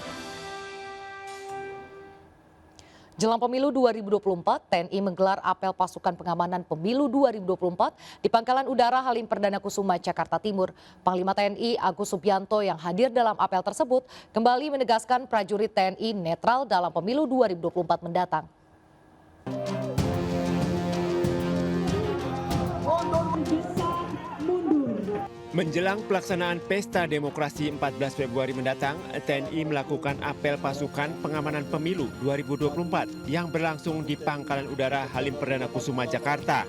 Jelang pemilu 2024, TNI menggelar apel pasukan pengamanan pemilu 2024 di Pangkalan Udara Halim Perdana Kusuma, Jakarta Timur. Panglima TNI Agus Subianto yang hadir dalam apel tersebut kembali menegaskan prajurit TNI netral dalam pemilu 2024 mendatang. Menjelang pelaksanaan Pesta Demokrasi 14 Februari mendatang, TNI melakukan apel pasukan pengamanan pemilu 2024 yang berlangsung di Pangkalan Udara Halim Perdana Kusuma, Jakarta.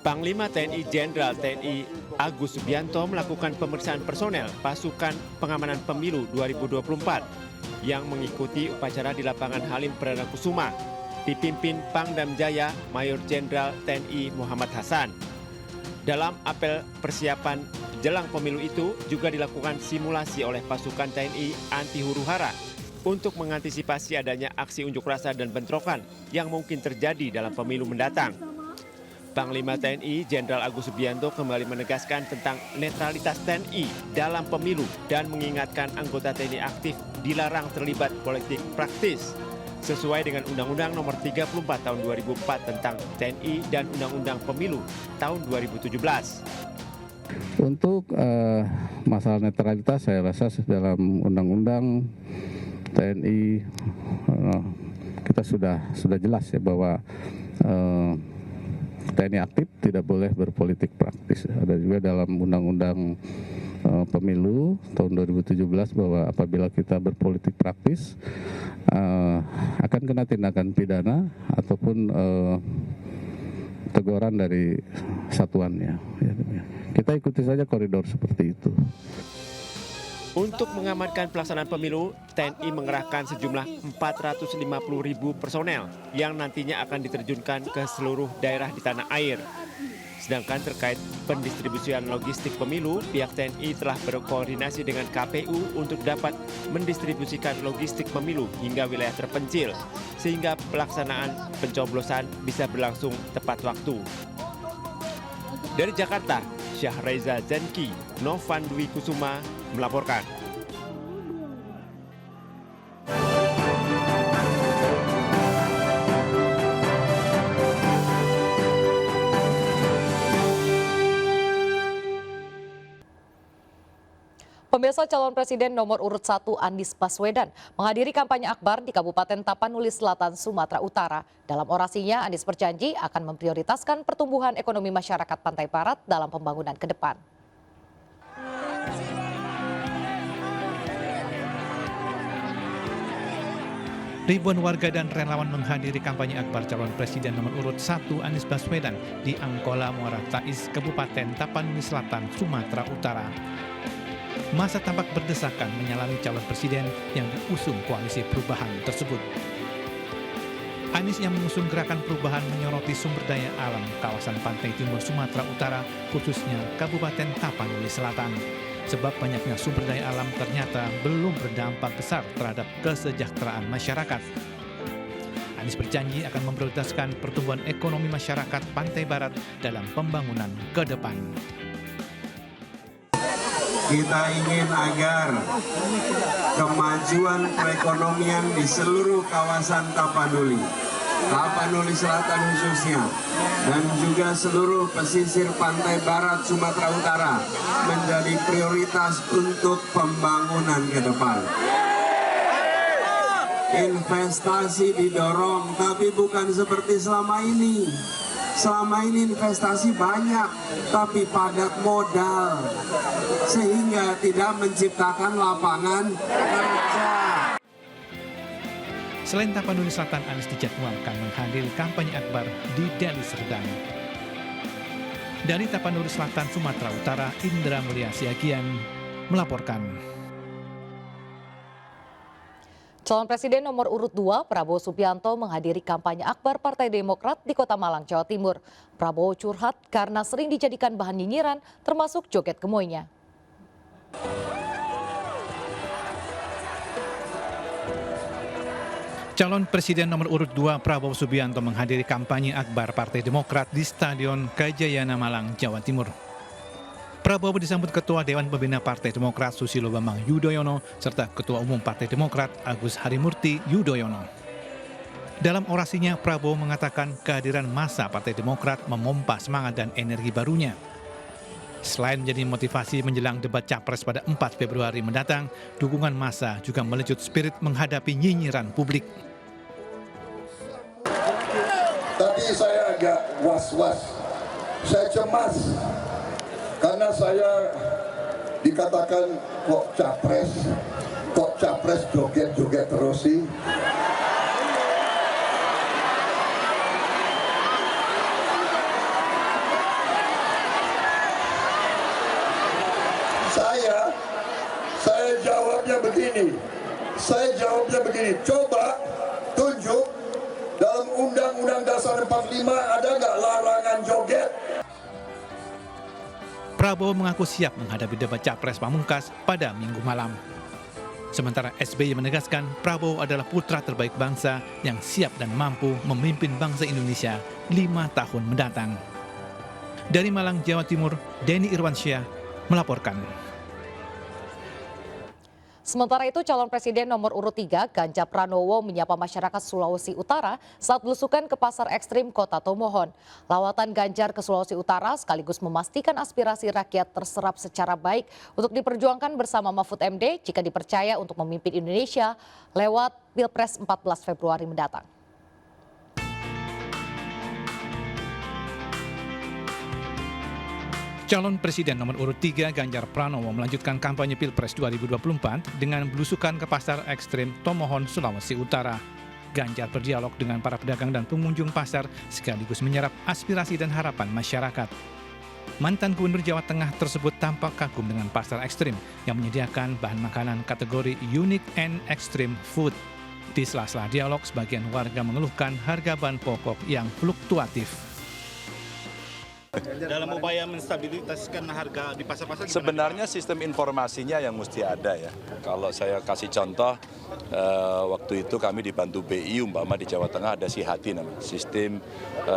Panglima TNI Jenderal TNI Agus Subianto melakukan pemeriksaan personel pasukan pengamanan pemilu 2024 yang mengikuti upacara di lapangan Halim Perdana Kusuma, dipimpin Pangdam Jaya Mayor Jenderal TNI Muhammad Hasan. Dalam apel persiapan jelang pemilu itu juga dilakukan simulasi oleh pasukan TNI anti huru-hara untuk mengantisipasi adanya aksi unjuk rasa dan bentrokan yang mungkin terjadi dalam pemilu mendatang. Panglima TNI Jenderal Agus Subianto kembali menegaskan tentang netralitas TNI dalam pemilu dan mengingatkan anggota TNI aktif dilarang terlibat politik praktis sesuai dengan Undang-Undang Nomor 34 Tahun 2004 tentang TNI dan Undang-Undang Pemilu tahun 2017. Untuk masalah netralitas, saya rasa dalam Undang-Undang TNI kita sudah jelas ya bahwa TNI aktif tidak boleh berpolitik praktis. Ada juga dalam Undang-Undang Pemilu tahun 2017 bahwa apabila kita berpolitik praktis akan kena tindakan pidana ataupun teguran dari satuannya. Kita ikuti saja koridor seperti itu. Untuk mengamankan pelaksanaan pemilu, TNI mengerahkan sejumlah 450.000 personel yang nantinya akan diterjunkan ke seluruh daerah di tanah air. Sedangkan terkait pendistribusian logistik pemilu, pihak TNI telah berkoordinasi dengan KPU untuk dapat mendistribusikan logistik pemilu hingga wilayah terpencil, sehingga pelaksanaan pencoblosan bisa berlangsung tepat waktu. Dari Jakarta, Syahreza Zenki, Novan Dwi Kusuma melaporkan. Pemirsa, calon presiden nomor urut 1 Anies Baswedan menghadiri kampanye akbar di Kabupaten Tapanuli Selatan, Sumatera Utara. Dalam orasinya, Anies berjanji akan memprioritaskan pertumbuhan ekonomi masyarakat Pantai Barat dalam pembangunan ke depan. Ribuan warga dan relawan menghadiri kampanye akbar calon presiden nomor urut 1 Anies Baswedan di Angkola Muara Tais, Kabupaten Tapanuli Selatan, Sumatera Utara. Masa tampak berdesakan menyalami calon presiden yang diusung koalisi perubahan tersebut. Anies yang mengusung gerakan perubahan menyoroti sumber daya alam kawasan pantai timur Sumatera Utara, khususnya Kabupaten Tapanuli Selatan. Sebab banyaknya sumber daya alam ternyata belum berdampak besar terhadap kesejahteraan masyarakat. Anies berjanji akan memprioritaskan pertumbuhan ekonomi masyarakat Pantai Barat dalam pembangunan ke depan. Kita ingin agar kemajuan perekonomian di seluruh kawasan Tapanuli Selatan khususnya, dan juga seluruh pesisir pantai barat Sumatera Utara menjadi prioritas untuk pembangunan ke depan. Investasi didorong, tapi bukan seperti selama ini. Selama ini investasi banyak, tapi padat modal, sehingga tidak menciptakan lapangan kerja. Selain Tapanuli Selatan, Anies dijadwalkan menghadiri kampanye akbar di Deli Serdang. Dari Tapanuli Selatan, Sumatera Utara, Indra Mulia Siagian melaporkan. Calon Presiden nomor urut 2 Prabowo Subianto menghadiri kampanye akbar Partai Demokrat di Kota Malang, Jawa Timur. Prabowo curhat karena sering dijadikan bahan nyinyiran termasuk joget gemoynya. Calon Presiden nomor urut 2 Prabowo Subianto menghadiri kampanye akbar Partai Demokrat di Stadion Kajayana Malang, Jawa Timur. Prabowo disambut Ketua Dewan Pembina Partai Demokrat Susilo Bambang Yudhoyono serta Ketua Umum Partai Demokrat Agus Harimurti Yudhoyono. Dalam orasinya, Prabowo mengatakan kehadiran massa Partai Demokrat memompa semangat dan energi barunya. Selain menjadi motivasi menjelang debat Capres pada 4 Februari mendatang, dukungan massa juga melecut spirit menghadapi nyinyiran publik. Tapi saya agak was-was, saya cemas karena saya dikatakan kok capres joget-joget terus sih. Saya jawabnya begini, coba tunjuk dalam Undang-Undang Dasar 45 ada nggak larangan joget? Prabowo mengaku siap menghadapi debat Capres Pamungkas pada Minggu malam. Sementara SBY menegaskan Prabowo adalah putra terbaik bangsa yang siap dan mampu memimpin bangsa Indonesia 5 tahun mendatang. Dari Malang, Jawa Timur, Denny Irwansyah melaporkan. Sementara itu, calon presiden nomor urut 3 Ganjar Pranowo menyapa masyarakat Sulawesi Utara saat belusukan ke pasar ekstrim Kota Tomohon. Lawatan Ganjar ke Sulawesi Utara sekaligus memastikan aspirasi rakyat terserap secara baik untuk diperjuangkan bersama Mahfud MD jika dipercaya untuk memimpin Indonesia lewat Pilpres 14 Februari mendatang. Calon Presiden nomor urut 3 Ganjar Pranowo melanjutkan kampanye Pilpres 2024 dengan belusukan ke pasar ekstrim Tomohon, Sulawesi Utara. Ganjar berdialog dengan para pedagang dan pengunjung pasar sekaligus menyerap aspirasi dan harapan masyarakat. Mantan Gubernur Jawa Tengah tersebut tampak kagum dengan pasar ekstrim yang menyediakan bahan makanan kategori Unique and Extreme Food. Di sela-sela dialog, sebagian warga mengeluhkan harga bahan pokok yang fluktuatif. Dalam upaya menstabilitaskan harga di pasar-pasar, sebenarnya sistem informasinya yang mesti ada ya. Kalau saya kasih contoh, waktu itu kami dibantu BI umpama di Jawa Tengah ada SIHATI namanya, sistem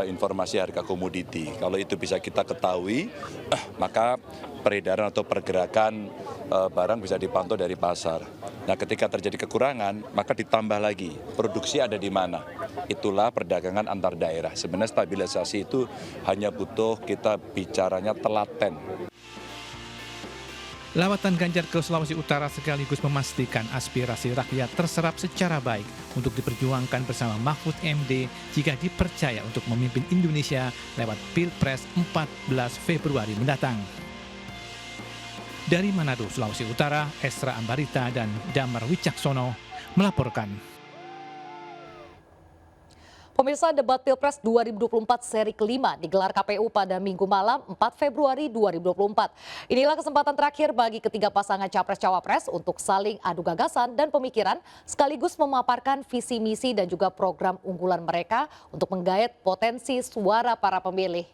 informasi harga komoditi. Kalau itu bisa kita ketahui, maka peredaran atau pergerakan barang bisa dipantau dari pasar. Nah, ketika terjadi kekurangan, maka ditambah lagi produksi ada di mana. Itulah perdagangan antar daerah. Sebenarnya stabilisasi itu hanya butuh kita bicaranya telaten. Lawatan Ganjar ke Sulawesi Utara sekaligus memastikan aspirasi rakyat terserap secara baik untuk diperjuangkan bersama Mahfud MD jika dipercaya untuk memimpin Indonesia lewat Pilpres 14 Februari mendatang. Dari Manado, Sulawesi Utara, Esra Ambarita dan Damar Wicaksono melaporkan. Pemirsa, debat Pilpres 2024 seri kelima digelar KPU pada Minggu malam 4 Februari 2024. Inilah kesempatan terakhir bagi ketiga pasangan Capres-Cawapres untuk saling adu gagasan dan pemikiran sekaligus memaparkan visi misi dan juga program unggulan mereka untuk menggait potensi suara para pemilih.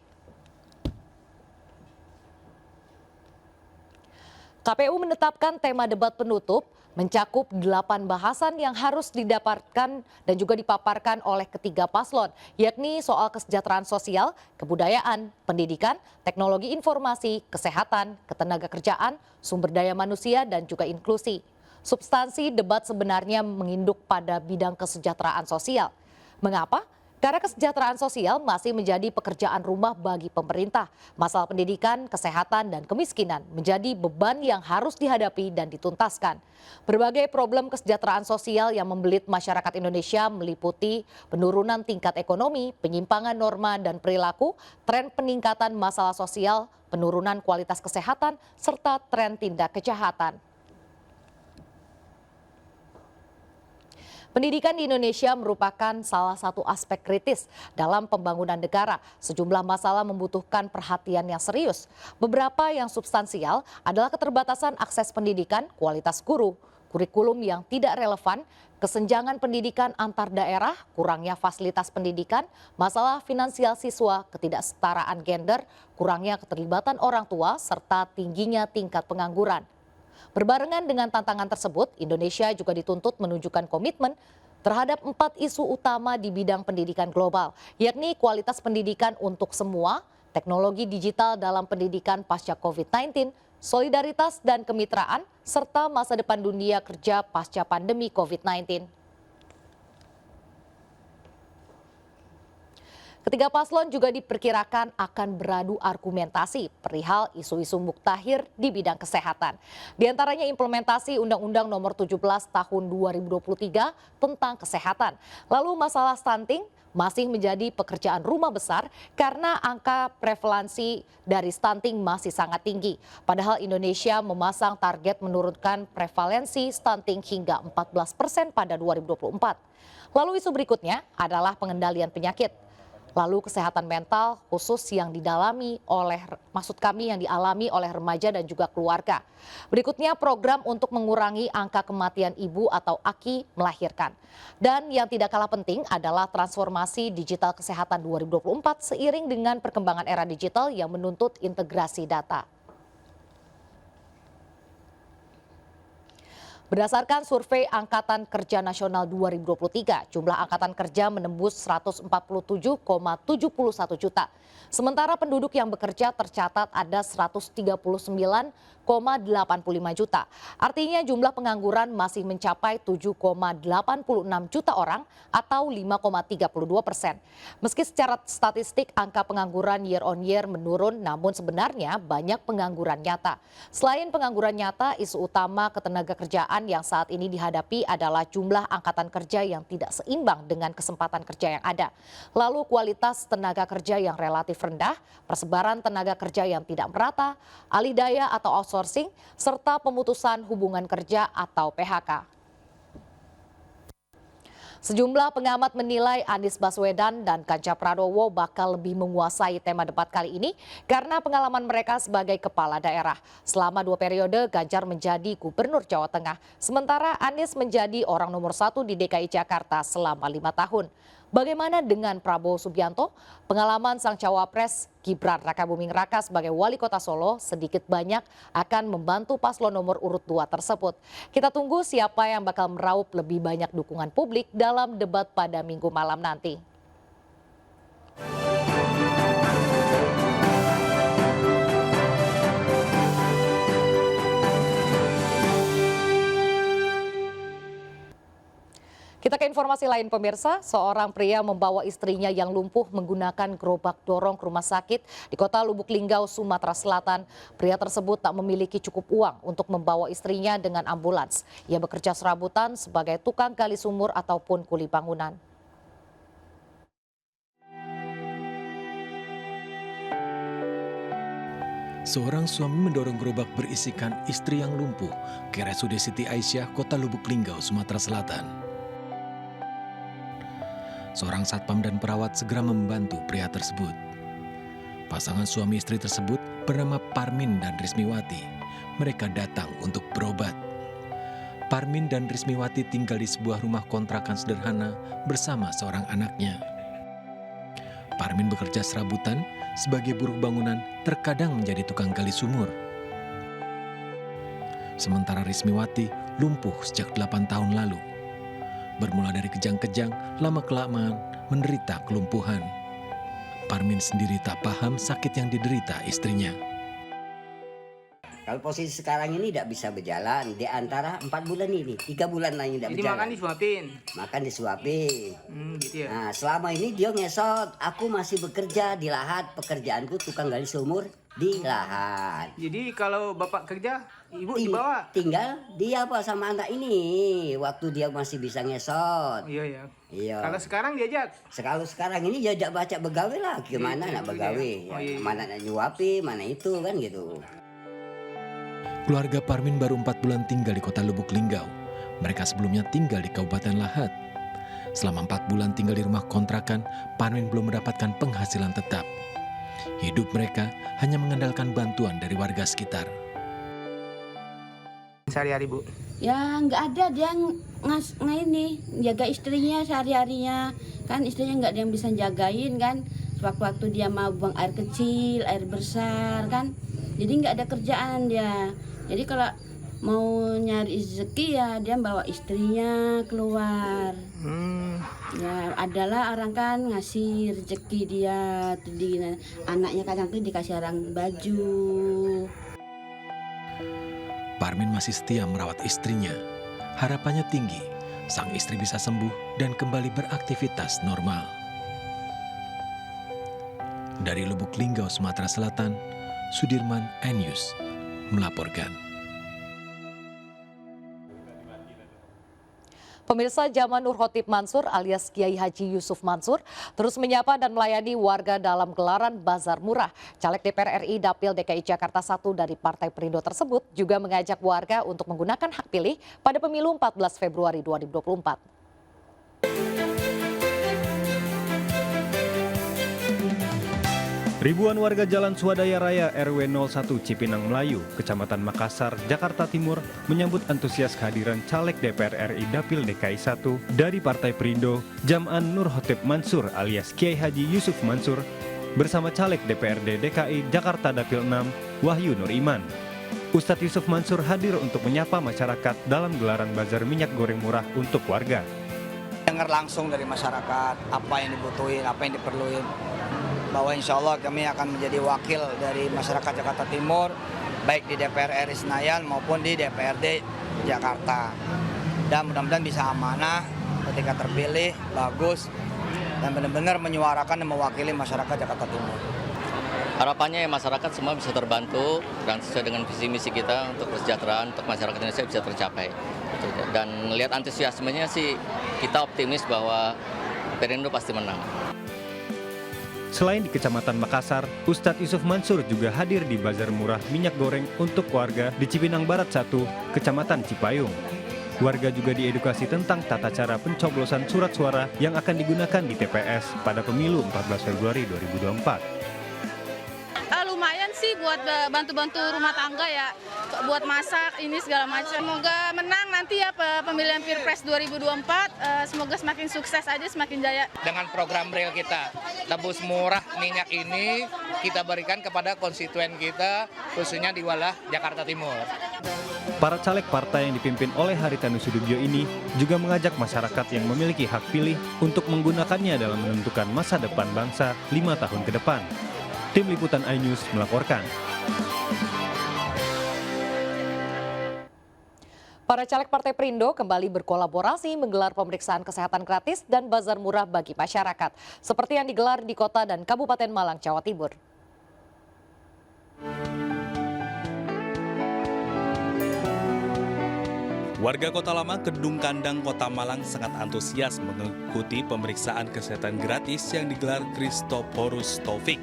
KPU menetapkan tema debat penutup mencakup 8 bahasan yang harus didapatkan dan juga dipaparkan oleh ketiga paslon, yakni soal kesejahteraan sosial, kebudayaan, pendidikan, teknologi informasi, kesehatan, ketenagakerjaan, sumber daya manusia, dan juga inklusi. Substansi debat sebenarnya menginduk pada bidang kesejahteraan sosial. Mengapa? Karena kesejahteraan sosial masih menjadi pekerjaan rumah bagi pemerintah. Masalah pendidikan, kesehatan, dan kemiskinan menjadi beban yang harus dihadapi dan dituntaskan. Berbagai problem kesejahteraan sosial yang membelit masyarakat Indonesia meliputi penurunan tingkat ekonomi, penyimpangan norma dan perilaku, tren peningkatan masalah sosial, penurunan kualitas kesehatan, serta tren tindak kejahatan. Pendidikan di Indonesia merupakan salah satu aspek kritis dalam pembangunan negara. Sejumlah masalah membutuhkan perhatian yang serius. Beberapa yang substansial adalah keterbatasan akses pendidikan, kualitas guru, kurikulum yang tidak relevan, kesenjangan pendidikan antar daerah, kurangnya fasilitas pendidikan, masalah finansial siswa, ketidaksetaraan gender, kurangnya keterlibatan orang tua, serta tingginya tingkat pengangguran. Berbarengan dengan tantangan tersebut, Indonesia juga dituntut menunjukkan komitmen terhadap 4 isu utama di bidang pendidikan global, yakni kualitas pendidikan untuk semua, teknologi digital dalam pendidikan pasca COVID-19, solidaritas dan kemitraan, serta masa depan dunia kerja pasca pandemi COVID-19. Ketiga paslon juga diperkirakan akan beradu argumentasi perihal isu-isu muktahir di bidang kesehatan. Di antaranya implementasi Undang-Undang Nomor 17 Tahun 2023 tentang kesehatan. Lalu masalah stunting masih menjadi pekerjaan rumah besar karena angka prevalensi dari stunting masih sangat tinggi. Padahal Indonesia memasang target menurunkan prevalensi stunting hingga 14% pada 2024. Lalu isu berikutnya adalah pengendalian penyakit. Lalu kesehatan mental khusus yang dialami oleh remaja dan juga keluarga. Berikutnya program untuk mengurangi angka kematian ibu atau AKI melahirkan. Dan yang tidak kalah penting adalah transformasi digital kesehatan 2024 seiring dengan perkembangan era digital yang menuntut integrasi data. Berdasarkan survei Angkatan Kerja Nasional 2023, jumlah angkatan kerja menembus 147,71 juta. Sementara penduduk yang bekerja tercatat ada 139,85 juta. Artinya jumlah pengangguran masih mencapai 7,86 juta orang atau 5,32%. Meski secara statistik angka pengangguran year on year menurun, namun sebenarnya banyak pengangguran nyata. Selain pengangguran nyata, isu utama ketenagakerjaan yang saat ini dihadapi adalah jumlah angkatan kerja yang tidak seimbang dengan kesempatan kerja yang ada. Lalu kualitas tenaga kerja yang relatif rendah, persebaran tenaga kerja yang tidak merata, alih daya atau outsourcing, serta pemutusan hubungan kerja atau PHK. Sejumlah pengamat menilai Anies Baswedan dan Ganjar Pranowo bakal lebih menguasai tema debat kali ini karena pengalaman mereka sebagai kepala daerah. Selama 2 periode, Ganjar menjadi gubernur Jawa Tengah, sementara Anies menjadi orang nomor 1 di DKI Jakarta selama 5 tahun. Bagaimana dengan Prabowo Subianto? Pengalaman sang cawapres Gibran Rakabuming Raka sebagai wali kota Solo sedikit banyak akan membantu paslon nomor urut 2 tersebut. Kita tunggu siapa yang bakal meraup lebih banyak dukungan publik dalam debat pada Minggu malam nanti. Kita ke informasi lain pemirsa, seorang pria membawa istrinya yang lumpuh menggunakan gerobak dorong ke rumah sakit di kota Lubuk Linggau, Sumatera Selatan. Pria tersebut tak memiliki cukup uang untuk membawa istrinya dengan ambulans. Ia bekerja serabutan sebagai tukang gali sumur ataupun kuli bangunan. Seorang suami mendorong gerobak berisikan istri yang lumpuh ke RSUD Siti Aisyah, kota Lubuk Linggau, Sumatera Selatan. Seorang satpam dan perawat segera membantu pria tersebut. Pasangan suami istri tersebut bernama Parmin dan Rismiwati. Mereka datang untuk berobat. Parmin dan Rismiwati tinggal di sebuah rumah kontrakan sederhana bersama seorang anaknya. Parmin bekerja serabutan sebagai buruh bangunan, terkadang menjadi tukang gali sumur. Sementara Rismiwati lumpuh sejak 8 tahun lalu. Bermula dari kejang-kejang, lama-kelamaan menderita kelumpuhan. Parmin sendiri tak paham sakit yang diderita istrinya. Kalau posisi sekarang ini tidak bisa berjalan, di antara 4 bulan ini, 3 bulan lagi tidak berjalan. Jadi makan disuapin? Makan disuapin. Gitu ya? Nah, selama ini dia ngesot, aku masih bekerja di lahat, pekerjaanku tukang gali sumur di lahat. Jadi kalau bapak kerja, ibu dibawa? Tinggal dia apa sama anak ini, waktu dia masih bisa ngesot. Iya ya. Iya. Kalau sekarang diajak? Kalau sekarang ini diajak baca begawe lah, gimana nak begawe? Ya, mana nak nyuapi, mana itu kan gitu. Keluarga Parmin baru 4 bulan tinggal di kota Lubuk Linggau. Mereka sebelumnya tinggal di Kabupaten Lahat. Selama 4 bulan tinggal di rumah kontrakan, Parmin belum mendapatkan penghasilan tetap. Hidup mereka hanya mengandalkan bantuan dari warga sekitar. Sehari-hari, Bu? Ya nggak ada, dia jaga istrinya sehari-harinya. Kan istrinya nggak ada yang bisa jagain kan. Waktu-waktu dia mau buang air kecil, air besar kan. Jadi nggak ada kerjaan dia. Jadi kalau mau nyari rezeki ya dia bawa istrinya keluar. Ya adalah orang kan ngasih rezeki dia. Anaknya kadang tuh dikasih orang baju. Parmin masih setia merawat istrinya. Harapannya tinggi, sang istri bisa sembuh dan kembali beraktivitas normal. Dari Lubuk Linggau, Sumatera Selatan, Sudirman iNews melaporkan. Pemirsa, zaman Nur Khotib Mansur alias Kiai Haji Yusuf Mansur terus menyapa dan melayani warga dalam gelaran Bazar Murah. Caleg DPR RI Dapil DKI Jakarta 1 dari Partai Perindo tersebut juga mengajak warga untuk menggunakan hak pilih pada pemilu 14 Februari 2024. Ribuan warga Jalan Swadaya Raya RW 01 Cipinang Melayu, Kecamatan Makassar, Jakarta Timur menyambut antusias kehadiran caleg DPR RI Dapil DKI 1 dari Partai Perindo, Jam'an Nur Khotib Mansur alias Kiai Haji Yusuf Mansur bersama caleg DPRD DKI Jakarta Dapil 6 Wahyu Nur Iman. Ustadz Yusuf Mansur hadir untuk menyapa masyarakat dalam gelaran bazar minyak goreng murah untuk warga. Dengar langsung dari masyarakat apa yang dibutuhin, apa yang diperluin. Bahwa insya Allah kami akan menjadi wakil dari masyarakat Jakarta Timur, baik di DPR RI Senayan maupun di DPRD Jakarta. Dan mudah-mudahan bisa amanah ketika terpilih, bagus, dan benar-benar menyuarakan dan mewakili masyarakat Jakarta Timur. Harapannya ya masyarakat semua bisa terbantu dan sesuai dengan visi misi kita untuk kesejahteraan untuk masyarakat Indonesia bisa tercapai. Dan melihat antusiasmenya sih kita optimis bahwa Perindo pasti menang. Selain di Kecamatan Makassar, Ustadz Yusuf Mansur juga hadir di Bazar Murah Minyak Goreng untuk warga di Cipinang Barat 1, Kecamatan Cipayung. Warga juga diedukasi tentang tata cara pencoblosan surat suara yang akan digunakan di TPS pada pemilu 14 Februari 2024. Lumayan sih buat bantu-bantu rumah tangga ya, buat masak ini segala macam. Semoga menang nanti ya pemilihan Pilpres 2024, semoga semakin sukses aja, semakin jaya. Dengan program real kita, tebus murah minyak ini kita berikan kepada konstituen kita, khususnya di wilayah Jakarta Timur. Para caleg partai yang dipimpin oleh Haritanu Sudibyo ini juga mengajak masyarakat yang memiliki hak pilih untuk menggunakannya dalam menentukan masa depan bangsa 5 tahun ke depan. Tim Liputan iNews melaporkan. Para caleg Partai Perindo kembali berkolaborasi menggelar pemeriksaan kesehatan gratis dan bazar murah bagi masyarakat, seperti yang digelar di Kota dan Kabupaten Malang, Jawa Timur. Warga Kota Lama, Kedung Kandang, Kota Malang sangat antusias mengikuti pemeriksaan kesehatan gratis yang digelar Christoporus Taufik.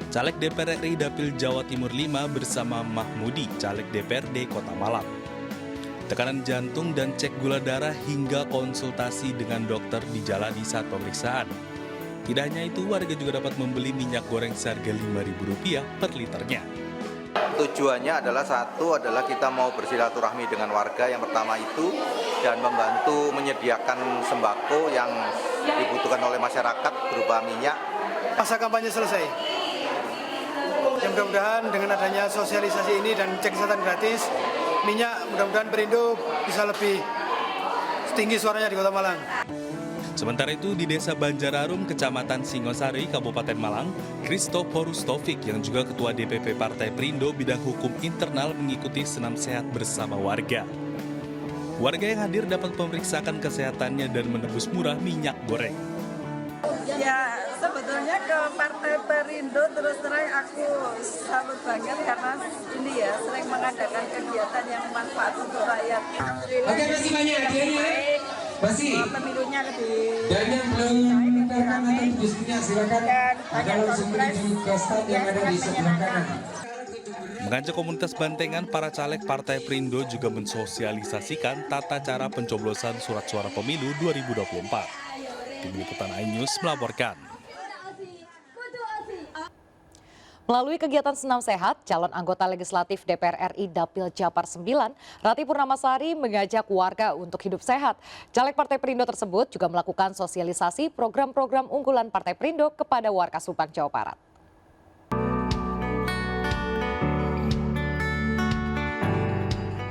Caleg DPR RI Dapil Jawa Timur 5 bersama Mahmudi, caleg DPRD Kota Malang. Tekanan jantung dan cek gula darah hingga konsultasi dengan dokter dijalani saat pemeriksaan. Tidak hanya itu, warga juga dapat membeli minyak goreng seharga Rp5.000 per liternya. Tujuannya adalah kita mau bersilaturahmi dengan warga yang pertama itu dan membantu menyediakan sembako yang dibutuhkan oleh masyarakat berupa minyak. Masa kampanye selesai. Ya, mudah-mudahan dengan adanya sosialisasi ini dan cek kesehatan gratis, minyak mudah-mudahan Perindo bisa lebih tinggi suaranya di Kota Malang. Sementara itu di Desa Banjararum, Kecamatan Singosari, Kabupaten Malang, Christoporus Taufik yang juga Ketua DPP Partai Perindo bidang hukum internal mengikuti senam sehat bersama warga. Warga yang hadir dapat memeriksakan kesehatannya dan menebus murah minyak goreng. Ya sebetulnya ke Partai Perindo terus terang aku salut banget karena ini ya sering mengadakan kegiatan yang bermanfaat untuk rakyat. Oke, masih banyak hadiahnya. Masih. Pemilunya lebih. Dan yang belum mendaftarkan atau diskusinya silakan. Ada langsung menuju ke stand yang ada di sebelah kanan. Mengajak komunitas Bantengan, para caleg Partai Perindo juga mensosialisasikan tata cara pencoblosan surat suara pemilu 2024. Tim Liputan iNews melaporkan. Melalui kegiatan Senam Sehat, calon anggota legislatif DPR RI Dapil Jabar 9, Rati Purnamasari mengajak warga untuk hidup sehat. Caleg Partai Perindo tersebut juga melakukan sosialisasi program-program unggulan Partai Perindo kepada warga Subang, Jawa Barat.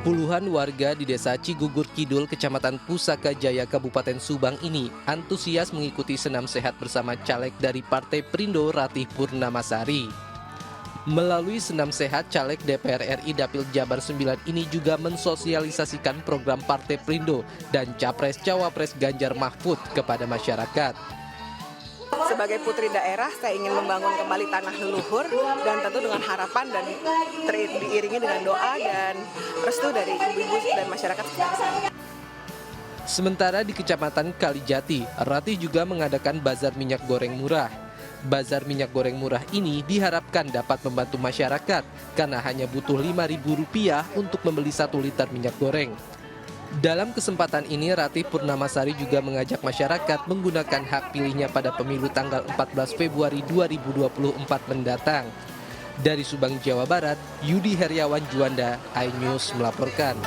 Puluhan warga di Desa Cigugur Kidul, Kecamatan Pusaka Jaya, Kabupaten Subang ini antusias mengikuti senam sehat bersama caleg dari Partai Perindo Rati Purnamasari. Melalui senam sehat, caleg DPR RI Dapil Jabar 9 ini juga mensosialisasikan program Partai Perindo dan Capres-Cawapres Ganjar Mahfud kepada masyarakat. Sebagai putri daerah, saya ingin membangun kembali tanah leluhur dan tentu dengan harapan dan diiringi dengan doa dan restu dari ibu-ibu dan masyarakat sekitar. Sementara di Kecamatan Kalijati, Rati juga mengadakan bazar minyak goreng murah. Bazar minyak goreng murah ini diharapkan dapat membantu masyarakat karena hanya butuh Rp5.000 untuk membeli 1 liter minyak goreng. Dalam kesempatan ini, Rati Purnamasari juga mengajak masyarakat menggunakan hak pilihnya pada pemilu tanggal 14 Februari 2024 mendatang. Dari Subang, Jawa Barat, Yudi Heriawan Juanda, iNews melaporkan.